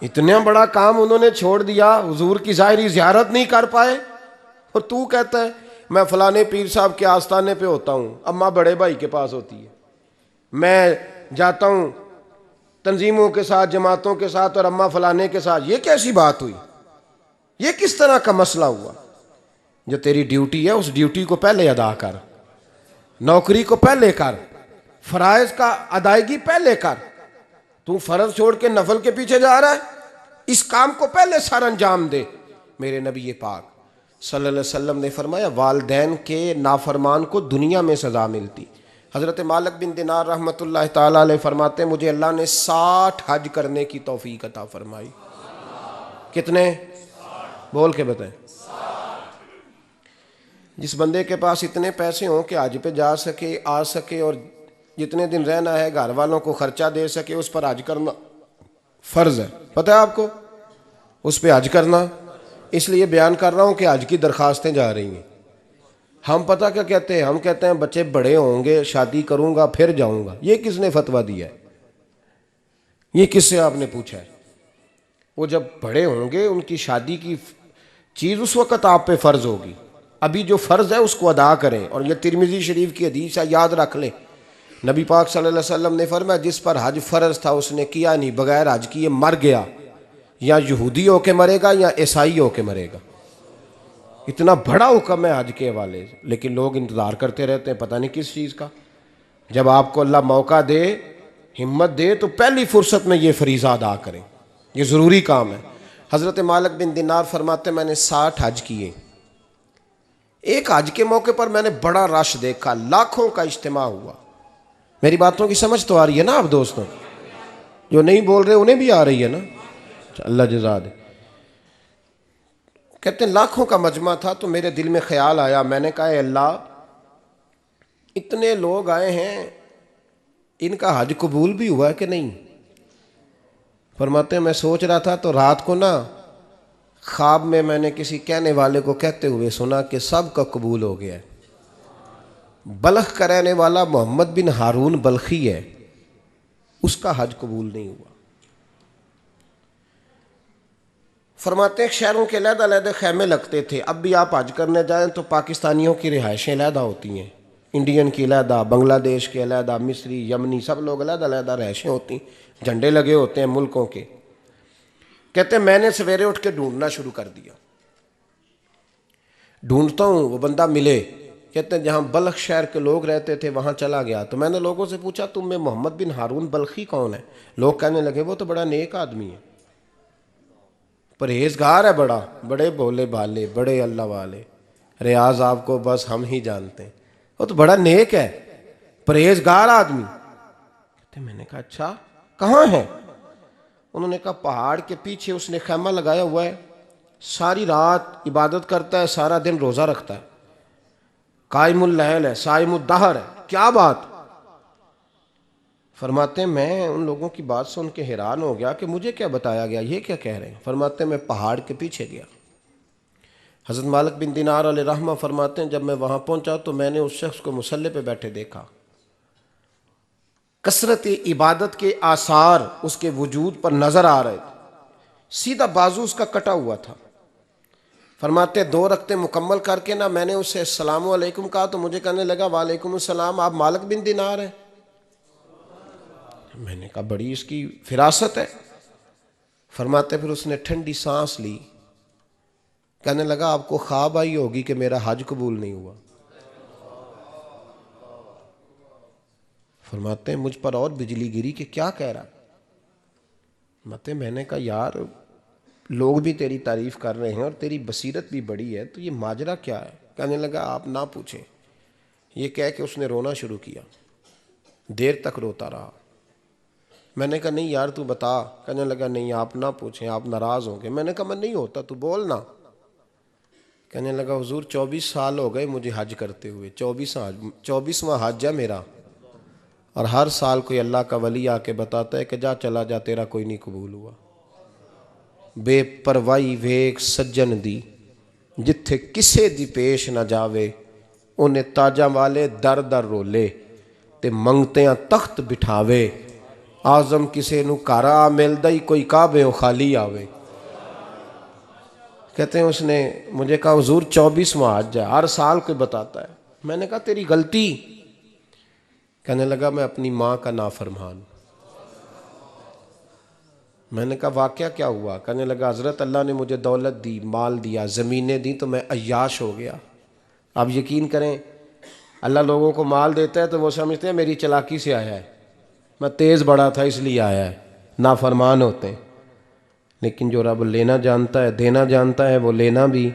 Speaker 1: اتنا بڑا کام انہوں نے چھوڑ دیا، حضور کی ظاہری زیارت نہیں کر پائے، اور تو کہتا ہے میں فلانے پیر صاحب کے آستانے پہ ہوتا ہوں، اماں بڑے بھائی کے پاس ہوتی ہے، میں جاتا ہوں تنظیموں کے ساتھ، جماعتوں کے ساتھ، اور اماں فلانے کے ساتھ۔ یہ کیسی بات ہوئی؟ یہ کس طرح کا مسئلہ ہوا؟ جو تیری ڈیوٹی ہے اس ڈیوٹی کو پہلے ادا کر، نوکری کو پہلے کر، فرائض کا ادائیگی پہلے کر۔ تو فرض چھوڑ کے نفل کے پیچھے جا رہا ہے، اس کام کو پہلے سر انجام دے۔ میرے نبی پاک صلی اللہ علیہ وسلم نے فرمایا والدین کے نافرمان کو دنیا میں سزا ملتی۔ حضرت مالک بن دینار رحمۃ اللہ تعالیٰ علیہ فرماتے ہیں مجھے اللہ نے 60 حج کرنے کی توفیق عطا فرمائی۔ کتنے؟ بول کے بتائیں۔ جس بندے کے پاس اتنے پیسے ہوں کہ حج پہ جا سکے، آ سکے، اور جتنے دن رہنا ہے گھر والوں کو خرچہ دے سکے، اس پر حج کرنا فرض ہے۔ پتہ ہے آپ کو اس پہ حج کرنا؟ اس لیے بیان کر رہا ہوں کہ حج کی درخواستیں جا رہی ہیں۔ ہم پتہ کیا کہتے ہیں؟ ہم کہتے ہیں بچے بڑے ہوں گے، شادی کروں گا پھر جاؤں گا۔ یہ کس نے فتویٰ دیا ہے؟ یہ کس سے آپ نے پوچھا ہے؟ وہ جب بڑے ہوں گے ان کی شادی کی چیز اس وقت آپ پہ فرض ہوگی، ابھی جو فرض ہے اس کو ادا کریں۔ اور یہ ترمذی شریف کی حدیث ہے، یاد رکھ لیں، نبی پاک صلی اللہ علیہ وسلم نے فرمایا جس پر حج فرض تھا اس نے کیا نہیں، بغیر حج کیے مر گیا، یا یہودی ہو کے مرے گا یا عیسائی ہو کے مرے گا۔ اتنا بڑا حکم ہے حج کے حوالے سے، لیکن لوگ انتظار کرتے رہتے ہیں پتہ نہیں کس چیز کا۔ جب آپ کو اللہ موقع دے، ہمت دے، تو پہلی فرصت میں یہ فریضہ ادا کریں، یہ ضروری کام ہے۔ حضرت مالک بن دینار فرماتے میں نے 60 حج کیے، ایک حج کے موقع پر میں نے بڑا رش دیکھا، لاکھوں کا اجتماع ہوا۔ میری باتوں کی سمجھ تو آ رہی ہے نا آپ دوستوں؟ جو نہیں بول رہے انہیں بھی آ رہی ہے نا؟ اللہ جزا دے۔ کہتے ہیں لاکھوں کا مجمع تھا، تو میرے دل میں خیال آیا، میں نے کہا اے اللہ اتنے لوگ آئے ہیں، ان کا حج قبول بھی ہوا ہے کہ نہیں؟ فرماتے ہیں میں سوچ رہا تھا تو رات کو نا خواب میں نے کسی کہنے والے کو کہتے ہوئے سنا کہ سب کا قبول ہو گیا ہے۔ بلخ کا رہنے والا محمد بن ہارون بلخی ہے، اس کا حج قبول نہیں ہوا۔ فرماتے ہیں شہروں کے علیحدہ علیحدہ خیمے لگتے تھے، اب بھی آپ حج کرنے جائیں تو پاکستانیوں کی رہائشیں علیحدہ ہوتی ہیں، انڈین کی علیحدہ، بنگلہ دیش کے علیحدہ، مصری، یمنی، سب لوگ علیحدہ علیحدہ رہائشیں ہوتی ہیں، جھنڈے لگے ہوتے ہیں ملکوں کے۔ کہتے ہیں میں نے سویرے اٹھ کے ڈھونڈنا شروع کر دیا، ڈھونڈتا ہوں وہ بندہ ملے۔ کہتے ہیں جہاں بلخ شہر کے لوگ رہتے تھے وہاں چلا گیا، تو میں نے لوگوں سے پوچھا تم میں محمد بن ہارون بلخی کون ہے؟ لوگ کہنے لگے وہ تو بڑا نیک آدمی ہے، پرہیزگار ہے، بڑے بولے بھالے، بڑے اللہ والے، ریاض آپ کو بس ہم ہی جانتے ہیں، وہ تو بڑا نیک ہے، پرہیزگار آدمی۔ کہتے میں نے کہا اچھا کہاں ہے؟ انہوں نے کہا پہاڑ کے پیچھے اس نے خیمہ لگایا ہوا ہے، ساری رات عبادت کرتا ہے، سارا دن روزہ رکھتا ہے، قائم اللیل ہے، صائم الدہر ہے۔ کیا بات؟ فرماتے ہیں میں ان لوگوں کی بات سن کے حیران ہو گیا کہ مجھے کیا بتایا گیا، یہ کیا کہہ رہے ہیں؟ فرماتے ہیں میں پہاڑ کے پیچھے گیا، حضرت مالک بن دینار علیہ رحمہ فرماتے ہیں جب میں وہاں پہنچا تو میں نے اس شخص کو مصلی پہ بیٹھے دیکھا، کثرت عبادت کے آثار اس کے وجود پر نظر آ رہے تھے، سیدھا بازو اس کا کٹا ہوا تھا۔ فرماتے 2 رکعتیں مکمل کر کے نا میں نے اس سے السلام علیکم کہا تو مجھے کہنے لگا وعلیکم السلام، آپ مالک بن دینار ہیں؟ میں نے کہا بڑی اس کی فراست ہے۔ فرماتے پھر اس نے ٹھنڈی سانس لی، کہنے لگا آپ کو خواب آئی ہوگی کہ میرا حج قبول نہیں ہوا۔ فرماتے ہیں مجھ پر اور بجلی گری کہ کیا کہہ رہا۔ فرماتے میں نے کہا یار لوگ بھی تیری تعریف کر رہے ہیں اور تیری بصیرت بھی بڑی ہے، تو یہ ماجرا کیا ہے؟ کہنے لگا آپ نہ پوچھیں۔ یہ کہہ کے اس نے رونا شروع کیا، دیر تک روتا رہا۔ میں نے کہا نہیں یار تو بتا۔ کہنے لگا نہیں آپ نہ پوچھیں، آپ ناراض ہوں گے۔ میں نے کہا میں نہیں ہوتا، تو بولنا۔ کہنے لگا حضور 24 سال ہو گئے مجھے حج کرتے ہوئے، 24واں حج ہے میرا، اور ہر سال کوئی اللہ کا ولی آ کے بتاتا ہے کہ جا چلا جا تیرا کوئی نہیں قبول ہوا۔ بے پروائی ویک سجن دی جتھے کسے دی پیش نہ جاوے، انہیں تاجاں والے در در رولے تے منگتیاں تخت بٹھاوے، آزم کسے نو کارا ملدا ہی کوئی کعبے و خالی آوے۔ کہتے ہیں اس نے مجھے کہا حضور 24واں حج ہے، ہر سال کوئی بتاتا ہے۔ میں نے کہا تیری غلطی۔ کہنے لگا میں اپنی ماں کا نافرمان۔ میں نے کہا واقعہ کیا ہوا؟ کہنے لگا حضرت اللہ نے مجھے دولت دی، مال دیا، زمینیں دی تو میں عیاش ہو گیا۔ آپ یقین کریں اللہ لوگوں کو مال دیتا ہے تو وہ سمجھتے ہیں میری چلاکی سے آیا ہے، میں تیز بڑا تھا اس لیے آیا ہے، نافرمان ہوتے ہیں۔ لیکن جو رب لینا جانتا ہے دینا جانتا ہے وہ لینا بھی۔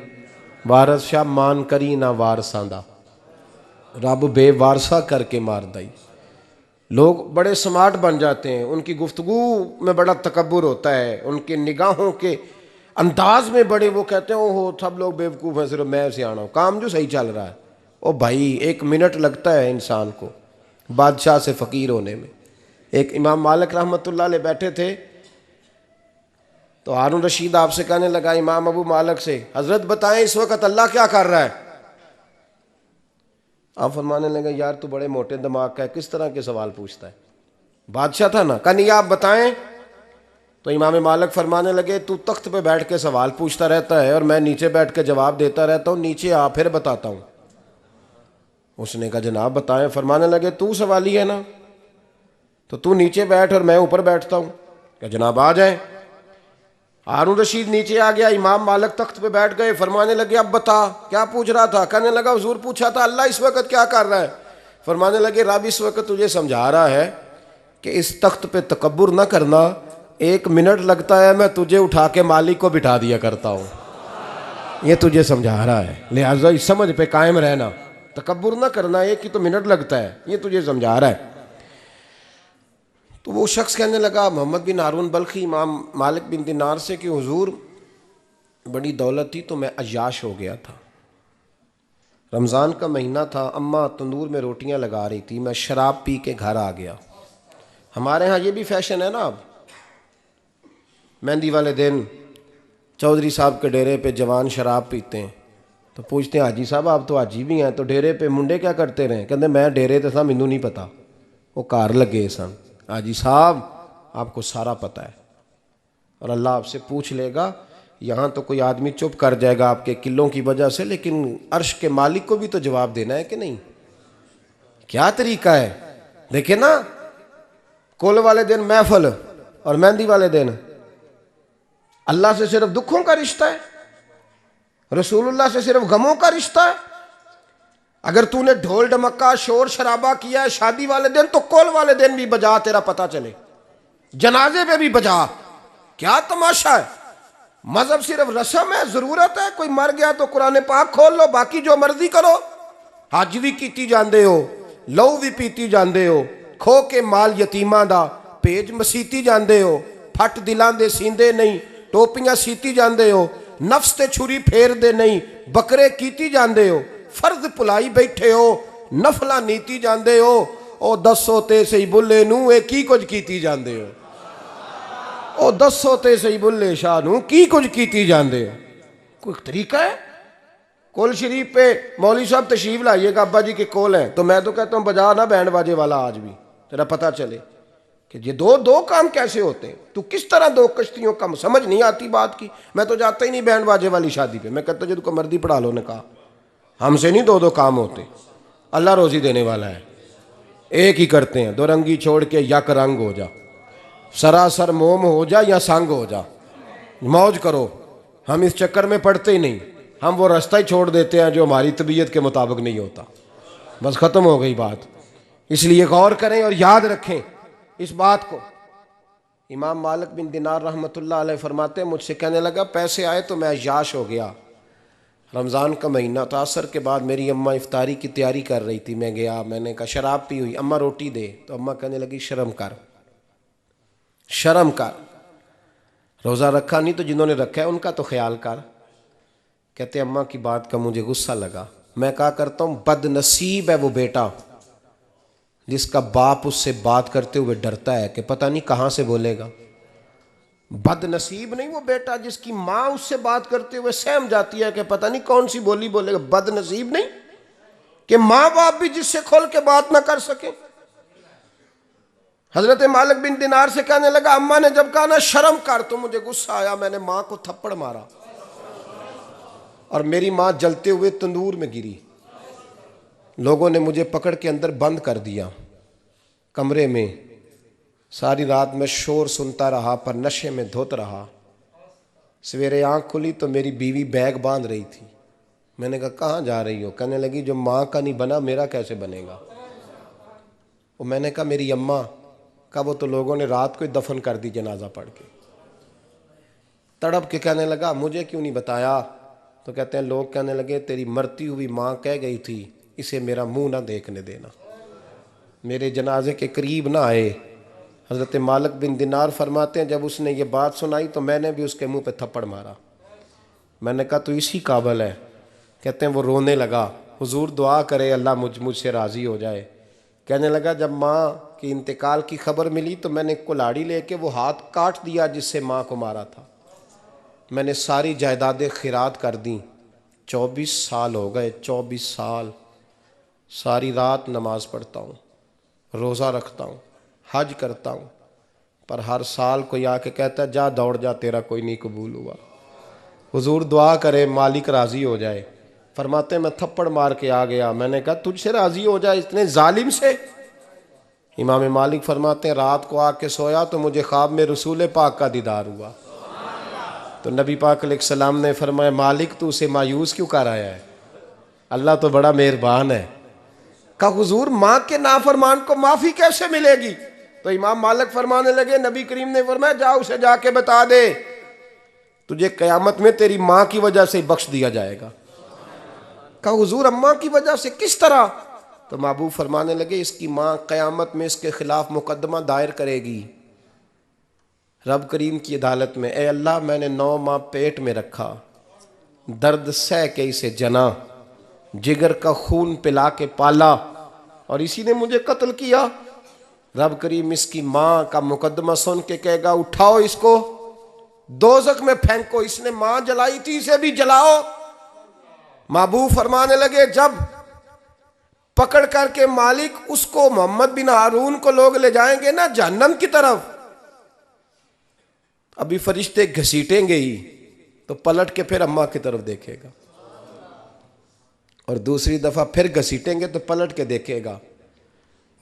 Speaker 1: وارث شاہ مان کری نہ وارثاں دا، رب بے وارثہ کر کے مار دائی۔ لوگ بڑے سمارٹ بن جاتے ہیں، ان کی گفتگو میں بڑا تکبر ہوتا ہے، ان کے نگاہوں کے انداز میں بڑے، وہ کہتے ہیں اوہ سب لوگ بیوقوف ہیں صرف میں سے آنا ہوں، کام جو صحیح چل رہا ہے۔ او بھائی 1 منٹ لگتا ہے انسان کو بادشاہ سے فقیر ہونے میں۔ ایک امام مالک رحمۃ اللہ علیہ بیٹھے تھے تو ہارون رشید آپ سے کہنے لگا امام ابو مالک سے، حضرت بتائیں اس وقت اللہ کیا کر رہا ہے؟ آپ فرمانے لگے یار تو بڑے موٹے دماغ کا ہے، کس طرح کے سوال پوچھتا ہے؟ بادشاہ تھا نا، کہا نہیں آپ بتائیں۔ تو امام مالک فرمانے لگے تو تخت پہ بیٹھ کے سوال پوچھتا رہتا ہے اور میں نیچے بیٹھ کے جواب دیتا رہتا ہوں، نیچے آ پھر بتاتا ہوں۔ اس نے کہا جناب بتائیں۔ فرمانے لگے تو سوالی ہے نا، تو تو نیچے بیٹھ اور میں اوپر بیٹھتا ہوں۔ کہ جناب آ جائیں۔ ہارون رشید نیچے آ گیا، امام مالک تخت پہ بیٹھ گئے۔ فرمانے لگے اب بتا کیا پوچھ رہا تھا؟ کہنے لگا حضور پوچھا تھا اللہ اس وقت کیا کر رہا ہے؟ فرمانے لگے رب اس وقت تجھے سمجھا رہا ہے کہ اس تخت پہ تکبر نہ کرنا، 1 منٹ لگتا ہے میں تجھے اٹھا کے مالک کو بٹھا دیا کرتا ہوں، یہ تجھے سمجھا رہا ہے، لہٰذا اس سمجھ پہ قائم رہنا، تکبر نہ کرنا، 1 ہی تو منٹ لگتا ہے، یہ تجھے سمجھا رہا ہے۔ تو وہ شخص کہنے لگا محمد بن ہارون بلخی امام مالک بن دینار سے کہ حضور بڑی دولت تھی تو میں عیاش ہو گیا تھا، رمضان کا مہینہ تھا، اماں تندور میں روٹیاں لگا رہی تھی، میں شراب پی کے گھر آ گیا۔ ہمارے ہاں یہ بھی فیشن ہے نا، اب مہندی والے دن چودھری صاحب کے ڈیرے پہ جوان شراب پیتے ہیں تو پوچھتے ہیں حاجی صاحب آپ تو حاجی بھی ہیں تو ڈیرے پہ منڈے کیا کرتے رہے؟ کہتے میں ڈیرے تے سا مینوں نہیں پتا، وہ کار لگے سن۔ حاجی صاحب آپ کو سارا پتہ ہے، اور اللہ آپ سے پوچھ لے گا۔ یہاں تو کوئی آدمی چپ کر جائے گا آپ کے قلوں کی وجہ سے، لیکن عرش کے مالک کو بھی تو جواب دینا ہے کہ نہیں؟ کیا طریقہ ہے؟ دیکھیں نا، کل والے دن محفل اور مہندی والے دن اللہ سے صرف دکھوں کا رشتہ ہے، رسول اللہ سے صرف غموں کا رشتہ ہے۔ اگر تو نے ڈھول ڈمکا شور شرابہ کیا ہے شادی والے دن تو کل والے دن بھی بجا، تیرا پتہ چلے، جنازے پہ بھی بجا۔ کیا تماشا ہے؟ مذہب صرف رسم ہے، ضرورت ہے، کوئی مر گیا تو قرآن پاک کھول لو، باقی جو مرضی کرو۔ حج بھی کیتی جاندے ہو، لہو بھی پیتی جاندے ہو، کھو کے مال یتیماں دا پیج مسیتی جاندے ہو، پھٹ دلاں دے سیندے نہیں، ٹوپیاں سیتی جاندے ہو، نفس تے چھری پھیر دے نہیں، بکرے کیتی جاندے ہو، فرض پلائی بیٹھے ہو، نفلہ نیتی جاندے ہو، او دسو تے سہی بلے نو اے کی کچھ کیتی جاندے ہو، او دسو تے سہی بلے شاہ نو کی کچھ کیتی جاندے ہو۔ کوئی طریقہ ہے؟ کول شریف پہ مولوی صاحب تشریف لائیے گا، ابا جی کے کول ہیں، تو میں تو کہتا ہوں بجا نہ بینڈ باجے والا آج بھی، تیرا پتہ چلے کہ یہ دو کام کیسے ہوتے ہیں، تو کس طرح دو کشتیوں کا سمجھ نہیں آتی بات کی۔ میں تو جاتا ہی نہیں بینڈ باجے والی شادی پہ، میں کہتا ہوں جب کو مردی پڑھا لو، نے کہا ہم سے نہیں دو کام ہوتے، اللہ روزی دینے والا ہے، ایک ہی کرتے ہیں، دو رنگی چھوڑ کے یک رنگ ہو جا، سراسر موم ہو جا یا سنگ ہو جا، موج کرو۔ ہم اس چکر میں پڑتے ہی نہیں، ہم وہ راستہ ہی چھوڑ دیتے ہیں جو ہماری طبیعت کے مطابق نہیں ہوتا، بس ختم ہو گئی بات۔ اس لیے غور کریں اور یاد رکھیں اس بات کو۔ امام مالک بن دینار رحمۃ اللہ علیہ فرماتے ہیں مجھ سے کہنے لگا پیسے آئے تو میں عیاش ہو گیا، رمضان کا مہینہ تھا، عصر کے بعد میری اماں افطاری کی تیاری کر رہی تھی، میں گیا، میں نے کہا شراب پی ہوئی، اماں روٹی دے، تو اماں کہنے لگی شرم کر، شرم کر، روزہ رکھا نہیں تو جنہوں نے رکھا ہے ان کا تو خیال کر۔ کہتے اماں کی بات کا مجھے غصہ لگا، میں کہا کرتا ہوں بد نصیب ہے وہ بیٹا جس کا باپ اس سے بات کرتے ہوئے ڈرتا ہے کہ پتہ نہیں کہاں سے بولے گا۔ بد نصیب نہیں وہ بیٹا جس کی ماں اس سے بات کرتے ہوئے سہم جاتی ہے کہ پتہ نہیں کون سی بولی بولے گا۔ بد نصیب نہیں کہ ماں باپ بھی جس سے کھول کے بات نہ کر سکے۔ حضرت مالک بن دینار سے کہنے لگا اماں نے جب کہا نا شرم کر تو مجھے غصہ آیا، میں نے ماں کو تھپڑ مارا اور میری ماں جلتے ہوئے تندور میں گری۔ لوگوں نے مجھے پکڑ کے اندر بند کر دیا کمرے میں، ساری رات میں شور سنتا رہا پر نشے میں دھوت رہا۔ سویرے آنکھ کھلی تو میری بیوی بیگ باندھ رہی تھی، میں نے کہا کہاں جا رہی ہو؟ کہنے لگی جو ماں کا نہیں بنا میرا کیسے بنے گا؟ وہ میں نے کہا میری اماں کا، وہ تو لوگوں نے رات کو ہی دفن کر دی جنازہ پڑھ کے۔ تڑپ کے کہنے لگا مجھے کیوں نہیں بتایا؟ تو کہتے ہیں لوگ کہنے لگے تیری مرتی ہوئی ماں کہہ گئی تھی اسے میرا منہ نہ دیکھنے دینا، میرے جنازے کے قریب نہ آئے۔ حضرت مالک بن دینار فرماتے ہیں جب اس نے یہ بات سنائی تو میں نے بھی اس کے منہ پہ تھپڑ مارا۔ میں نے کہا تو اسی قابل ہے۔ کہتے ہیں وہ رونے لگا، حضور دعا کرے اللہ مجھ سے راضی ہو جائے۔ کہنے لگا جب ماں کی انتقال کی خبر ملی تو میں نے کلاڑی لے کے وہ ہاتھ کاٹ دیا جس سے ماں کو مارا تھا۔ میں نے ساری جائیدادیں خیرات کر دیں۔ 24 سال ہو گئے، 24 سال ساری رات نماز پڑھتا ہوں، روزہ رکھتا ہوں، حج کرتا ہوں، پر ہر سال کوئی آ کے کہتا ہے جا دوڑ جا تیرا کوئی نہیں قبول ہوا۔ حضور دعا کرے مالک راضی ہو جائے۔ فرماتے ہیں میں تھپڑ مار کے آ گیا، میں نے کہا تجھ سے راضی ہو جائے اتنے ظالم سے؟ امام مالک فرماتے ہیں رات کو آ کے سویا تو مجھے خواب میں رسول پاک کا دیدار ہوا، تو نبی پاک علیہ السلام نے فرمایا مالک تو اسے مایوس کیوں کر آیا ہے؟ اللہ تو بڑا مہربان ہے۔ کہا حضور ماں کے نافرمان کو معافی کیسے ملے گی؟ تو امام مالک فرمانے لگے نبی کریم نے فرمایا جا اسے جا کے بتا دے تجھے قیامت میں تیری ماں کی وجہ سے بخش دیا جائے گا۔ کہا حضور اماں کی وجہ سے کس طرح؟ تو محبوب فرمانے لگے اس کی ماں قیامت میں اس کے خلاف مقدمہ دائر کرے گی رب کریم کی عدالت میں، اے اللہ میں نے 9 ماہ پیٹ میں رکھا، درد سہ کے اسے جنا، جگر کا خون پلا کے پالا اور اسی نے مجھے قتل کیا۔ رب کریم اس کی ماں کا مقدمہ سن کے کہے گا اٹھاؤ اس کو دوزخ میں پھینکو، اس نے ماں جلائی تھی اسے بھی جلاؤ۔ محبوب فرمانے لگے جب پکڑ کر کے مالک اس کو محمد بن ہارون کو لوگ لے جائیں گے نا جہنم کی طرف، ابھی فرشتے گھسیٹیں گے ہی تو پلٹ کے پھر اماں کی طرف دیکھے گا، اور دوسری دفعہ پھر گھسیٹیں گے تو پلٹ کے دیکھے گا،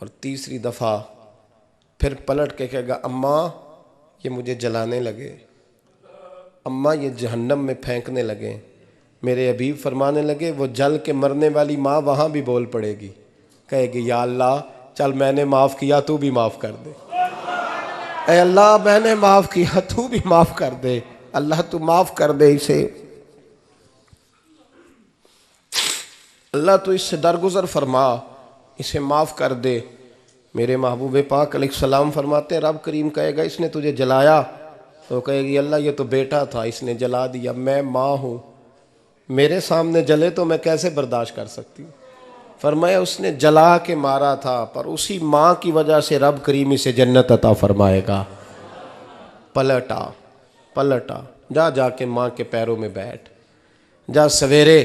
Speaker 1: اور تیسری دفعہ پھر پلٹ کے کہے گا اماں یہ مجھے جلانے لگے، اماں یہ جہنم میں پھینکنے لگے۔ میرے حبیب فرمانے لگے وہ جل کے مرنے والی ماں وہاں بھی بول پڑے گی، کہے گی یا اللہ چل میں نے معاف کیا تو بھی معاف کر دے، اے اللہ میں نے معاف کیا تو بھی معاف کر دے، اللہ تو معاف کر دے اسے، اللہ تو اس سے درگزر فرما، اسے معاف کر دے۔ میرے محبوب پاک علیہ السلام فرماتے ہیں رب کریم کہے گا اس نے تجھے جلایا، تو کہے گی اللہ یہ تو بیٹا تھا اس نے جلا دیا، میں ماں ہوں، میرے سامنے جلے تو میں کیسے برداشت کر سکتی ہوں؟ فرمایا اس نے جلا کے مارا تھا پر اسی ماں کی وجہ سے رب کریم اسے جنت عطا فرمائے گا۔ پلٹا جا کے ماں کے پیروں میں بیٹھ جا، سویرے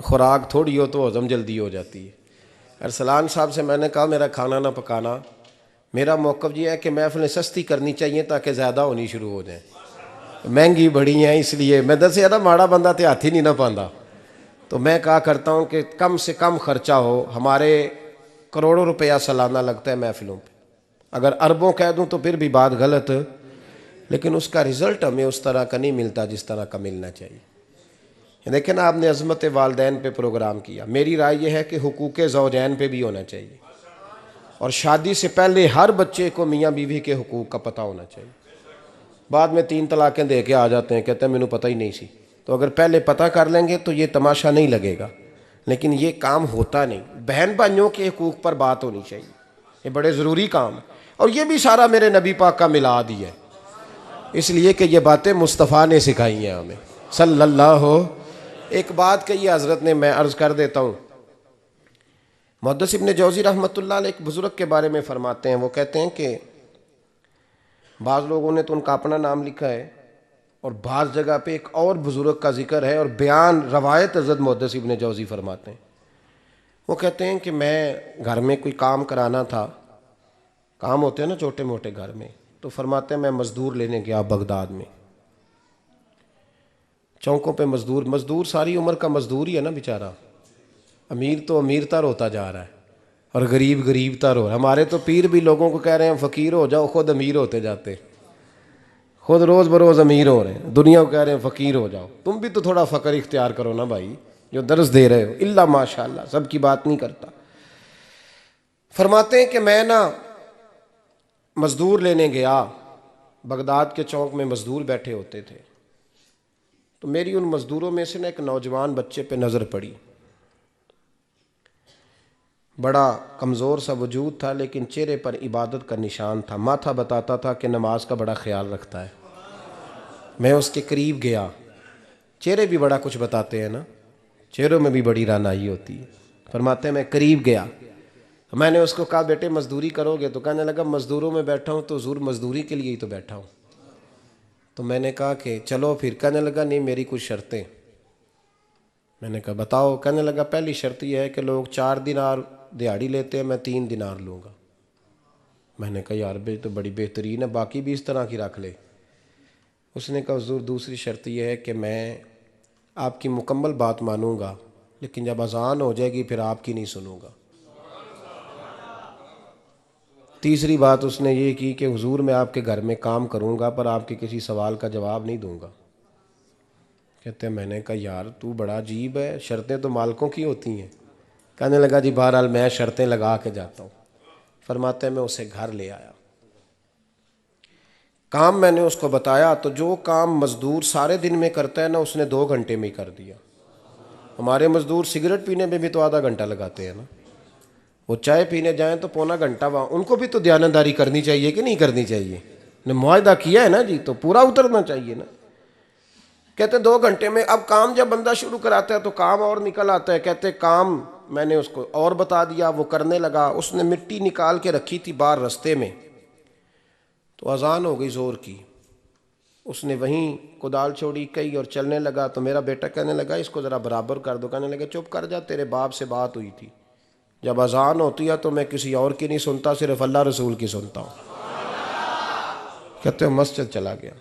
Speaker 1: خوراک تھوڑی ہو تو ہضم جلدی ہو جاتی ہے۔ ارسلان صاحب سے میں نے کہا میرا کھانا نہ پکانا، میرا موقف یہ ہے کہ محفلیں سستی کرنی چاہیے تاکہ زیادہ ہونی شروع ہو جائیں، مہنگی بڑی ہیں اس لیے میں دس زیادہ ماڑا بندہ تے ہاتھ ہی نہیں نہ پاندا، تو میں کہا کرتا ہوں کہ کم سے کم خرچہ ہو، ہمارے کروڑوں روپیہ سالانہ لگتا ہے محفلوں پہ، اگر اربوں کہہ دوں تو پھر بھی بات غلط، لیکن اس کا رزلٹ ہمیں اس طرح کا نہیں ملتا جس طرح کا ملنا چاہیے۔ دیکھیں نا آپ نے عظمت والدین پہ پروگرام کیا، میری رائے یہ ہے کہ حقوق زوجین پہ بھی ہونا چاہیے، اور شادی سے پہلے ہر بچے کو میاں بیوی کے حقوق کا پتہ ہونا چاہیے۔ بعد میں 3 طلاقیں دے کے آ جاتے ہیں، کہتے ہیں مینوں پتہ ہی نہیں سی، تو اگر پہلے پتہ کر لیں گے تو یہ تماشا نہیں لگے گا، لیکن یہ کام ہوتا نہیں۔ بہن بھائیوں کے حقوق پر بات ہونی چاہیے، یہ بڑے ضروری کام ہے، اور یہ بھی سارا میرے نبی پاک کا میلاد ہی ہے، اس لیے کہ یہ باتیں مصطفیٰ نے سکھائی ہیں ہمیں صلی اللہ ہو۔ ایک بات کہی حضرت نے، میں عرض کر دیتا ہوں، محدث ابن جوزی رحمۃ اللہ علیہ ایک بزرگ کے بارے میں فرماتے ہیں، وہ کہتے ہیں کہ بعض لوگوں نے تو ان کا اپنا نام لکھا ہے، اور بعض جگہ پہ ایک اور بزرگ کا ذکر ہے، اور بیان روایت حضرت محدث ابن جوزی فرماتے ہیں، وہ کہتے ہیں کہ میں گھر میں کوئی کام کرانا تھا، کام ہوتے ہیں نا چھوٹے موٹے گھر میں، تو فرماتے ہیں میں مزدور لینے گیا بغداد میں، چوکوں پہ مزدور ساری عمر کا مزدور ہی ہے نا بیچارہ، امیر تو امیر تر ہوتا جا رہا ہے اور غریب غریب تر ہو رہا ہے۔ ہمارے تو پیر بھی لوگوں کو کہہ رہے ہیں فقیر ہو جاؤ، خود امیر ہوتے جاتے، خود روز بروز امیر ہو رہے ہیں، دنیا کو کہہ رہے ہیں فقیر ہو جاؤ۔ تم بھی تو تھوڑا فقر اختیار کرو نا بھائی، جو درس دے رہے ہو، الا ماشاء اللہ، سب کی بات نہیں کرتا۔ فرماتے ہیں کہ میں نا مزدور لینے گیا، بغداد کے چوک میں مزدور بیٹھے ہوتے تھے، تو میری ان مزدوروں میں سے نا ایک نوجوان بچے پہ نظر پڑی، بڑا کمزور سا وجود تھا لیکن چہرے پر عبادت کا نشان تھا، ماتھا بتاتا تھا کہ نماز کا بڑا خیال رکھتا ہے۔ میں اس کے قریب گیا، چہرے بھی بڑا کچھ بتاتے ہیں نا، چہروں میں بھی بڑی رانائی ہوتی ہے۔ فرماتے ہیں میں قریب گیا، میں نے اس کو کہا بیٹے مزدوری کرو گے؟ تو کہنے لگا مزدوروں میں بیٹھا ہوں تو حضور مزدوری کے لیے ہی تو بیٹھا ہوں۔ تو میں نے کہا کہ چلو پھر، کہنے لگا نہیں میری کچھ شرطیں۔ میں نے کہا بتاؤ؟ کہنے لگا پہلی شرط یہ ہے کہ لوگ 4 دینار دیہاڑی لیتے ہیں، میں 3 دینار لوں گا۔ میں نے کہا یار بھائی تو بڑی بہترین ہے، باقی بھی اس طرح کی رکھ لے۔ اس نے کہا حضور دوسری شرط یہ ہے کہ میں آپ کی مکمل بات مانوں گا، لیکن جب اذان ہو جائے گی پھر آپ کی نہیں سنوں گا۔ تیسری بات اس نے یہ کی کہ حضور میں آپ کے گھر میں کام کروں گا پر آپ کے کسی سوال کا جواب نہیں دوں گا۔ کہتے ہیں میں نے کہا یار تو بڑا عجیب ہے، شرطیں تو مالکوں کی ہوتی ہیں۔ کہنے لگا جی بہرحال میں شرطیں لگا کے جاتا ہوں۔ فرماتے ہیں میں اسے گھر لے آیا، کام میں نے اس کو بتایا، تو جو کام مزدور سارے دن میں کرتا ہے نا اس نے 2 گھنٹے میں ہی کر دیا۔ ہمارے مزدور سگریٹ پینے میں بھی تو آدھا گھنٹہ لگاتے ہیں نا، وہ چائے پینے جائیں تو پونا گھنٹہ وہاں، ان کو بھی تو دیانتداری کرنی چاہیے کہ نہیں کرنی چاہیے؟ نے معاہدہ کیا ہے نا جی، تو پورا اترنا چاہیے نا۔ کہتے 2 گھنٹے میں، اب کام جب بندہ شروع کراتا ہے تو کام اور نکل آتا ہے۔ کہتے کام میں نے اس کو اور بتا دیا، وہ کرنے لگا، اس نے مٹی نکال کے رکھی تھی باہر رستے میں، تو اذان ہو گئی زور کی، اس نے وہیں کدال چھوڑی کئی اور چلنے لگا، تو میرا بیٹا کہنے لگا اس کو ذرا برابر کر دو۔ کہنے لگا چپ کر جا، تیرے باپ سے بات ہوئی تھی، جب اذان ہوتی ہے تو میں کسی اور کی نہیں سنتا، صرف اللہ رسول کی سنتا ہوں۔ کہتے ہیں مسجد چلا گیا،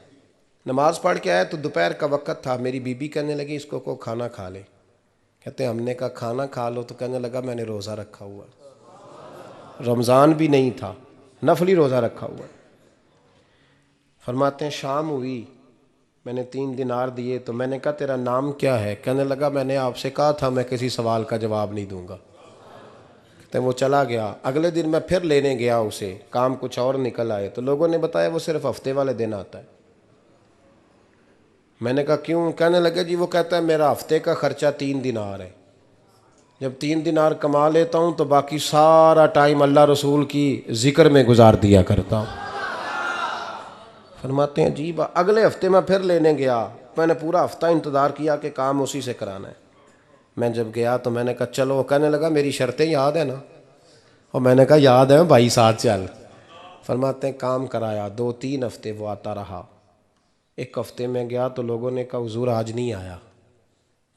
Speaker 1: نماز پڑھ کے آیا تو دوپہر کا وقت تھا، میری بیوی کہنے لگی اس کو کھانا کھا لے۔ کہتے ہیں ہم نے کہا کھانا کھا لو، تو کہنے لگا میں نے روزہ رکھا ہوا، رمضان بھی نہیں تھا، نفلی روزہ رکھا ہوا۔ فرماتے ہیں شام ہوئی، میں نے 3 دینار دیے، تو میں نے کہا تیرا نام کیا ہے؟ کہنے لگا میں نے آپ سے کہا تھا میں کسی سوال کا جواب نہیں دوں گا۔ کہتے ہیں وہ چلا گیا، اگلے دن میں پھر لینے گیا اسے، کام کچھ اور نکل آئے، تو لوگوں نے بتایا وہ صرف ہفتے والے دن آتا ہے۔ میں نے کہا کیوں؟ کہنے لگے جی وہ کہتا ہے میرا ہفتے کا خرچہ 3 دینار ہے، جب 3 دینار کما لیتا ہوں تو باقی سارا ٹائم اللہ رسول کی ذکر میں گزار دیا کرتا ہوں۔ فرماتے ہیں جی اگلے ہفتے میں پھر لینے گیا، میں نے پورا ہفتہ انتظار کیا کہ کام اسی سے کرانا ہے۔ میں جب گیا تو میں نے کہا چلو، کہنے لگا میری شرطیں یاد ہیں نا؟ اور میں نے کہا یاد ہے بھائی ساتھ چل۔ فرماتے ہیں کام کرایا، 2-3 ہفتے وہ آتا رہا۔ ایک ہفتے میں گیا تو لوگوں نے کہا حضور آج نہیں آیا،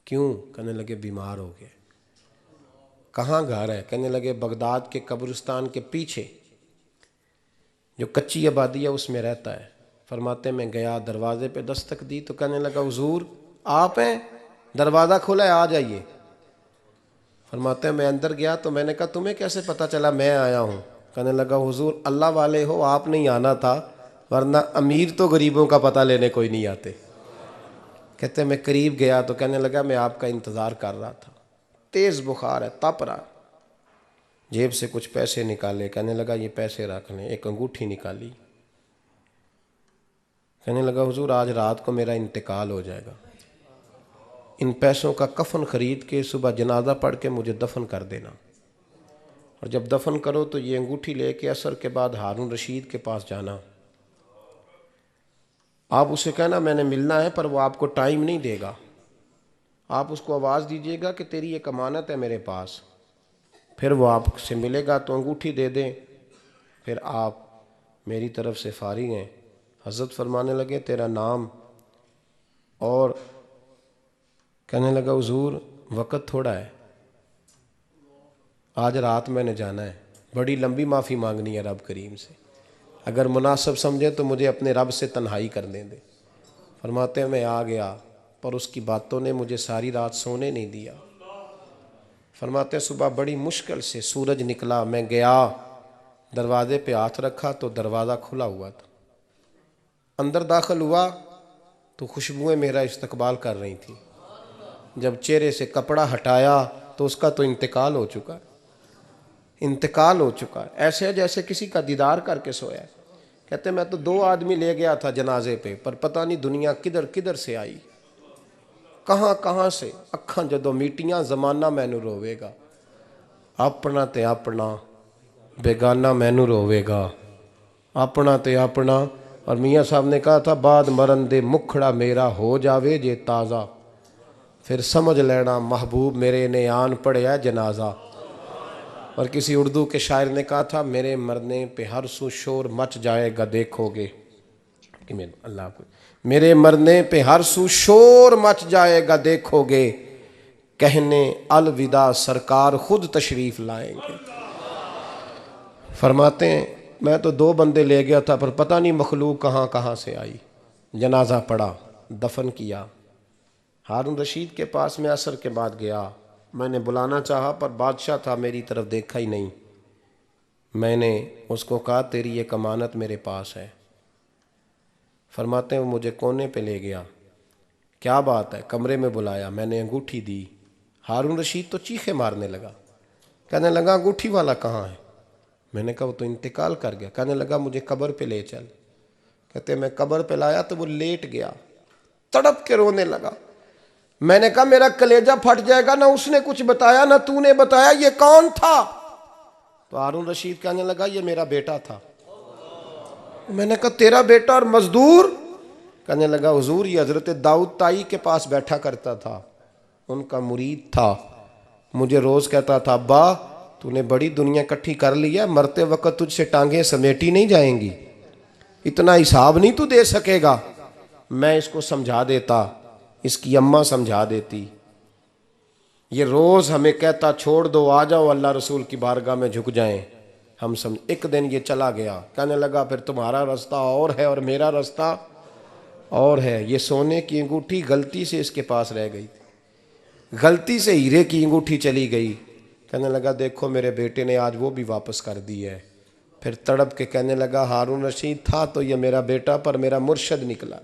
Speaker 1: کیوں؟ کہنے لگے بیمار ہو گئے۔ کہاں گھر ہے؟ کہنے لگے بغداد کے قبرستان کے پیچھے جو کچی آبادی ہے اس میں رہتا ہے۔ فرماتے میں گیا، دروازے پہ دستک دی تو کہنے لگا حضور آپ ہیں؟ دروازہ کھلا ہے، آ جائیے۔ فرماتے ہیں میں اندر گیا تو میں نے کہا تمہیں کیسے پتہ چلا میں آیا ہوں؟ کہنے لگا حضور اللہ والے ہو، آپ نہیں آنا تھا، ورنہ امیر تو غریبوں کا پتہ لینے کوئی نہیں آتے۔ کہتے میں قریب گیا تو کہنے لگا میں آپ کا انتظار کر رہا تھا، تیز بخار ہے، تپ رہا۔ جیب سے کچھ پیسے نکالے، کہنے لگا یہ پیسے رکھ لیں۔ ایک انگوٹھی نکالی، کہنے لگا حضور آج رات کو میرا انتقال ہو جائے گا، ان پیسوں کا کفن خرید کے صبح جنازہ پڑھ کے مجھے دفن کر دینا، اور جب دفن کرو تو یہ انگوٹھی لے کے عصر کے بعد ہارون رشید کے پاس جانا، آپ اسے کہنا میں نے ملنا ہے پر وہ آپ کو ٹائم نہیں دے گا، آپ اس کو آواز دیجئے گا کہ تیری ایک امانت ہے میرے پاس، پھر وہ آپ سے ملے گا تو انگوٹھی دے دیں، پھر آپ میری طرف سے فارغ ہیں۔ حضرت فرمانے لگے تیرا نام؟ اور کہنے لگا حضور وقت تھوڑا ہے، آج رات میں نے جانا ہے، بڑی لمبی معافی مانگنی ہے رب کریم سے، اگر مناسب سمجھے تو مجھے اپنے رب سے تنہائی کرنے دے۔ فرماتے ہیں میں آ گیا پر اس کی باتوں نے مجھے ساری رات سونے نہیں دیا۔ فرماتے ہیں صبح بڑی مشکل سے سورج نکلا، میں گیا دروازے پہ ہاتھ رکھا تو دروازہ کھلا ہوا تھا، اندر داخل ہوا تو خوشبوئیں میرا استقبال کر رہی تھی، جب چہرے سے کپڑا ہٹایا تو اس کا تو انتقال ہو چکا ہے، انتقال ہو چکا ہے، ایسے ہے جیسے کسی کا دیدار کر کے سویا ہے۔ کہتے میں تو 2 آدمی لے گیا تھا جنازے پہ، پر پتہ نہیں دنیا کدھر کدھر سے آئی، کہاں کہاں سے، اکھاں جدو میٹیاں زمانہ مینو روے گا، اپنا تے اپنا بیگانہ مینو روے گا، اپنا تے اپنا۔ اور میاں صاحب نے کہا تھا بعد مرن دے مکھڑا میرا ہو جاوے جے تازہ، پھر سمجھ لینا محبوب میرے نے آن پڑیا جنازہ۔ اور کسی اردو کے شاعر نے کہا تھا میرے مرنے پہ ہر سو شور مچ جائے گا دیکھو گے، اللہ کو میرے مرنے پہ ہر سو شور مچ جائے گا دیکھو گے، کہنے الوداع سرکار خود تشریف لائیں گے۔ فرماتے ہیں میں تو 2 بندے لے گیا تھا پر پتہ نہیں مخلوق کہاں کہاں سے آئی، جنازہ پڑا، دفن کیا۔ ہارون رشید کے پاس میں عصر کے بعد گیا، میں نے بلانا چاہا پر بادشاہ تھا، میری طرف دیکھا ہی نہیں۔ میں نے اس کو کہا تیری ایک امانت میرے پاس ہے۔ فرماتے ہیں وہ مجھے کونے پہ لے گیا، کیا بات ہے؟ کمرے میں بلایا، میں نے انگوٹھی دی، ہارون رشید تو چیخے مارنے لگا، کہنے لگا انگوٹھی والا کہاں ہے؟ میں نے کہا وہ تو انتقال کر گیا۔ کہنے لگا مجھے قبر پہ لے چل۔ کہتے میں قبر پہ لایا تو وہ لیٹ گیا، تڑپ کے رونے لگا۔ میں نے کہا میرا کلیجہ پھٹ جائے گا، نہ اس نے کچھ بتایا نہ تو نے بتایا، یہ کون تھا؟ تو ہارون رشید کہنے لگا یہ میرا بیٹا تھا۔ میں نے کہا تیرا بیٹا اور مزدور؟ کہنے لگا حضور یہ حضرت داؤد تائی کے پاس بیٹھا کرتا تھا، ان کا مرید تھا، مجھے روز کہتا تھا ابا تو نے بڑی دنیا کٹھی کر لی ہے، مرتے وقت تجھ سے ٹانگیں سمیٹی نہیں جائیں گی، اتنا حساب نہیں تو دے سکے گا۔ میں اس کو سمجھا دیتا، اس کی اماں سمجھا دیتی، یہ روز ہمیں کہتا چھوڑ دو آ جاؤ اللہ رسول کی بارگاہ میں جھک جائیں، ہم سمجھ۔ ایک دن یہ چلا گیا، کہنے لگا پھر تمہارا رستہ اور ہے اور میرا رستہ اور ہے۔ یہ سونے کی انگوٹھی غلطی سے اس کے پاس رہ گئی تھی، غلطی سے ہیرے کی انگوٹھی چلی گئی۔ کہنے لگا دیکھو میرے بیٹے نے آج وہ بھی واپس کر دی ہے۔ پھر تڑپ کے کہنے لگا ہارون رشید تھا تو یہ میرا بیٹا پر میرا مرشد نکلا،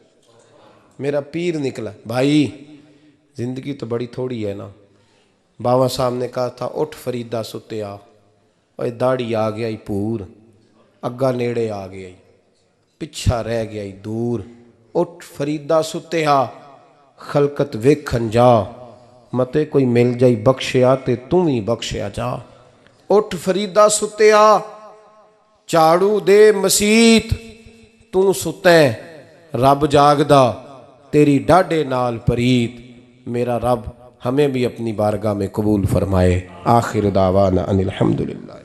Speaker 1: میرا پیر نکلا۔ بھائی زندگی تو بڑی تھوڑی ہے نا۔ باوا صاحب نے کہا تھا اٹھ فریدہ ستیا، اوے داڑھی آ گیا پور، اگا نیڑے آ گیا پچھا رہ گیا دور، اٹھ فریدہ ستیا خلقت ویکھن جا، متے کوئی مل جائی بخشیا تے تم ہی بخشیا جا۔ اٹھ فریدہ ستیا چاڑو دے مسیت، تو ستیں رب جاگدا تیری ڈاڈے نال پریت۔ میرا رب ہمیں بھی اپنی بارگاہ میں قبول فرمائے۔ آخر دعوانا ان الحمدللہ۔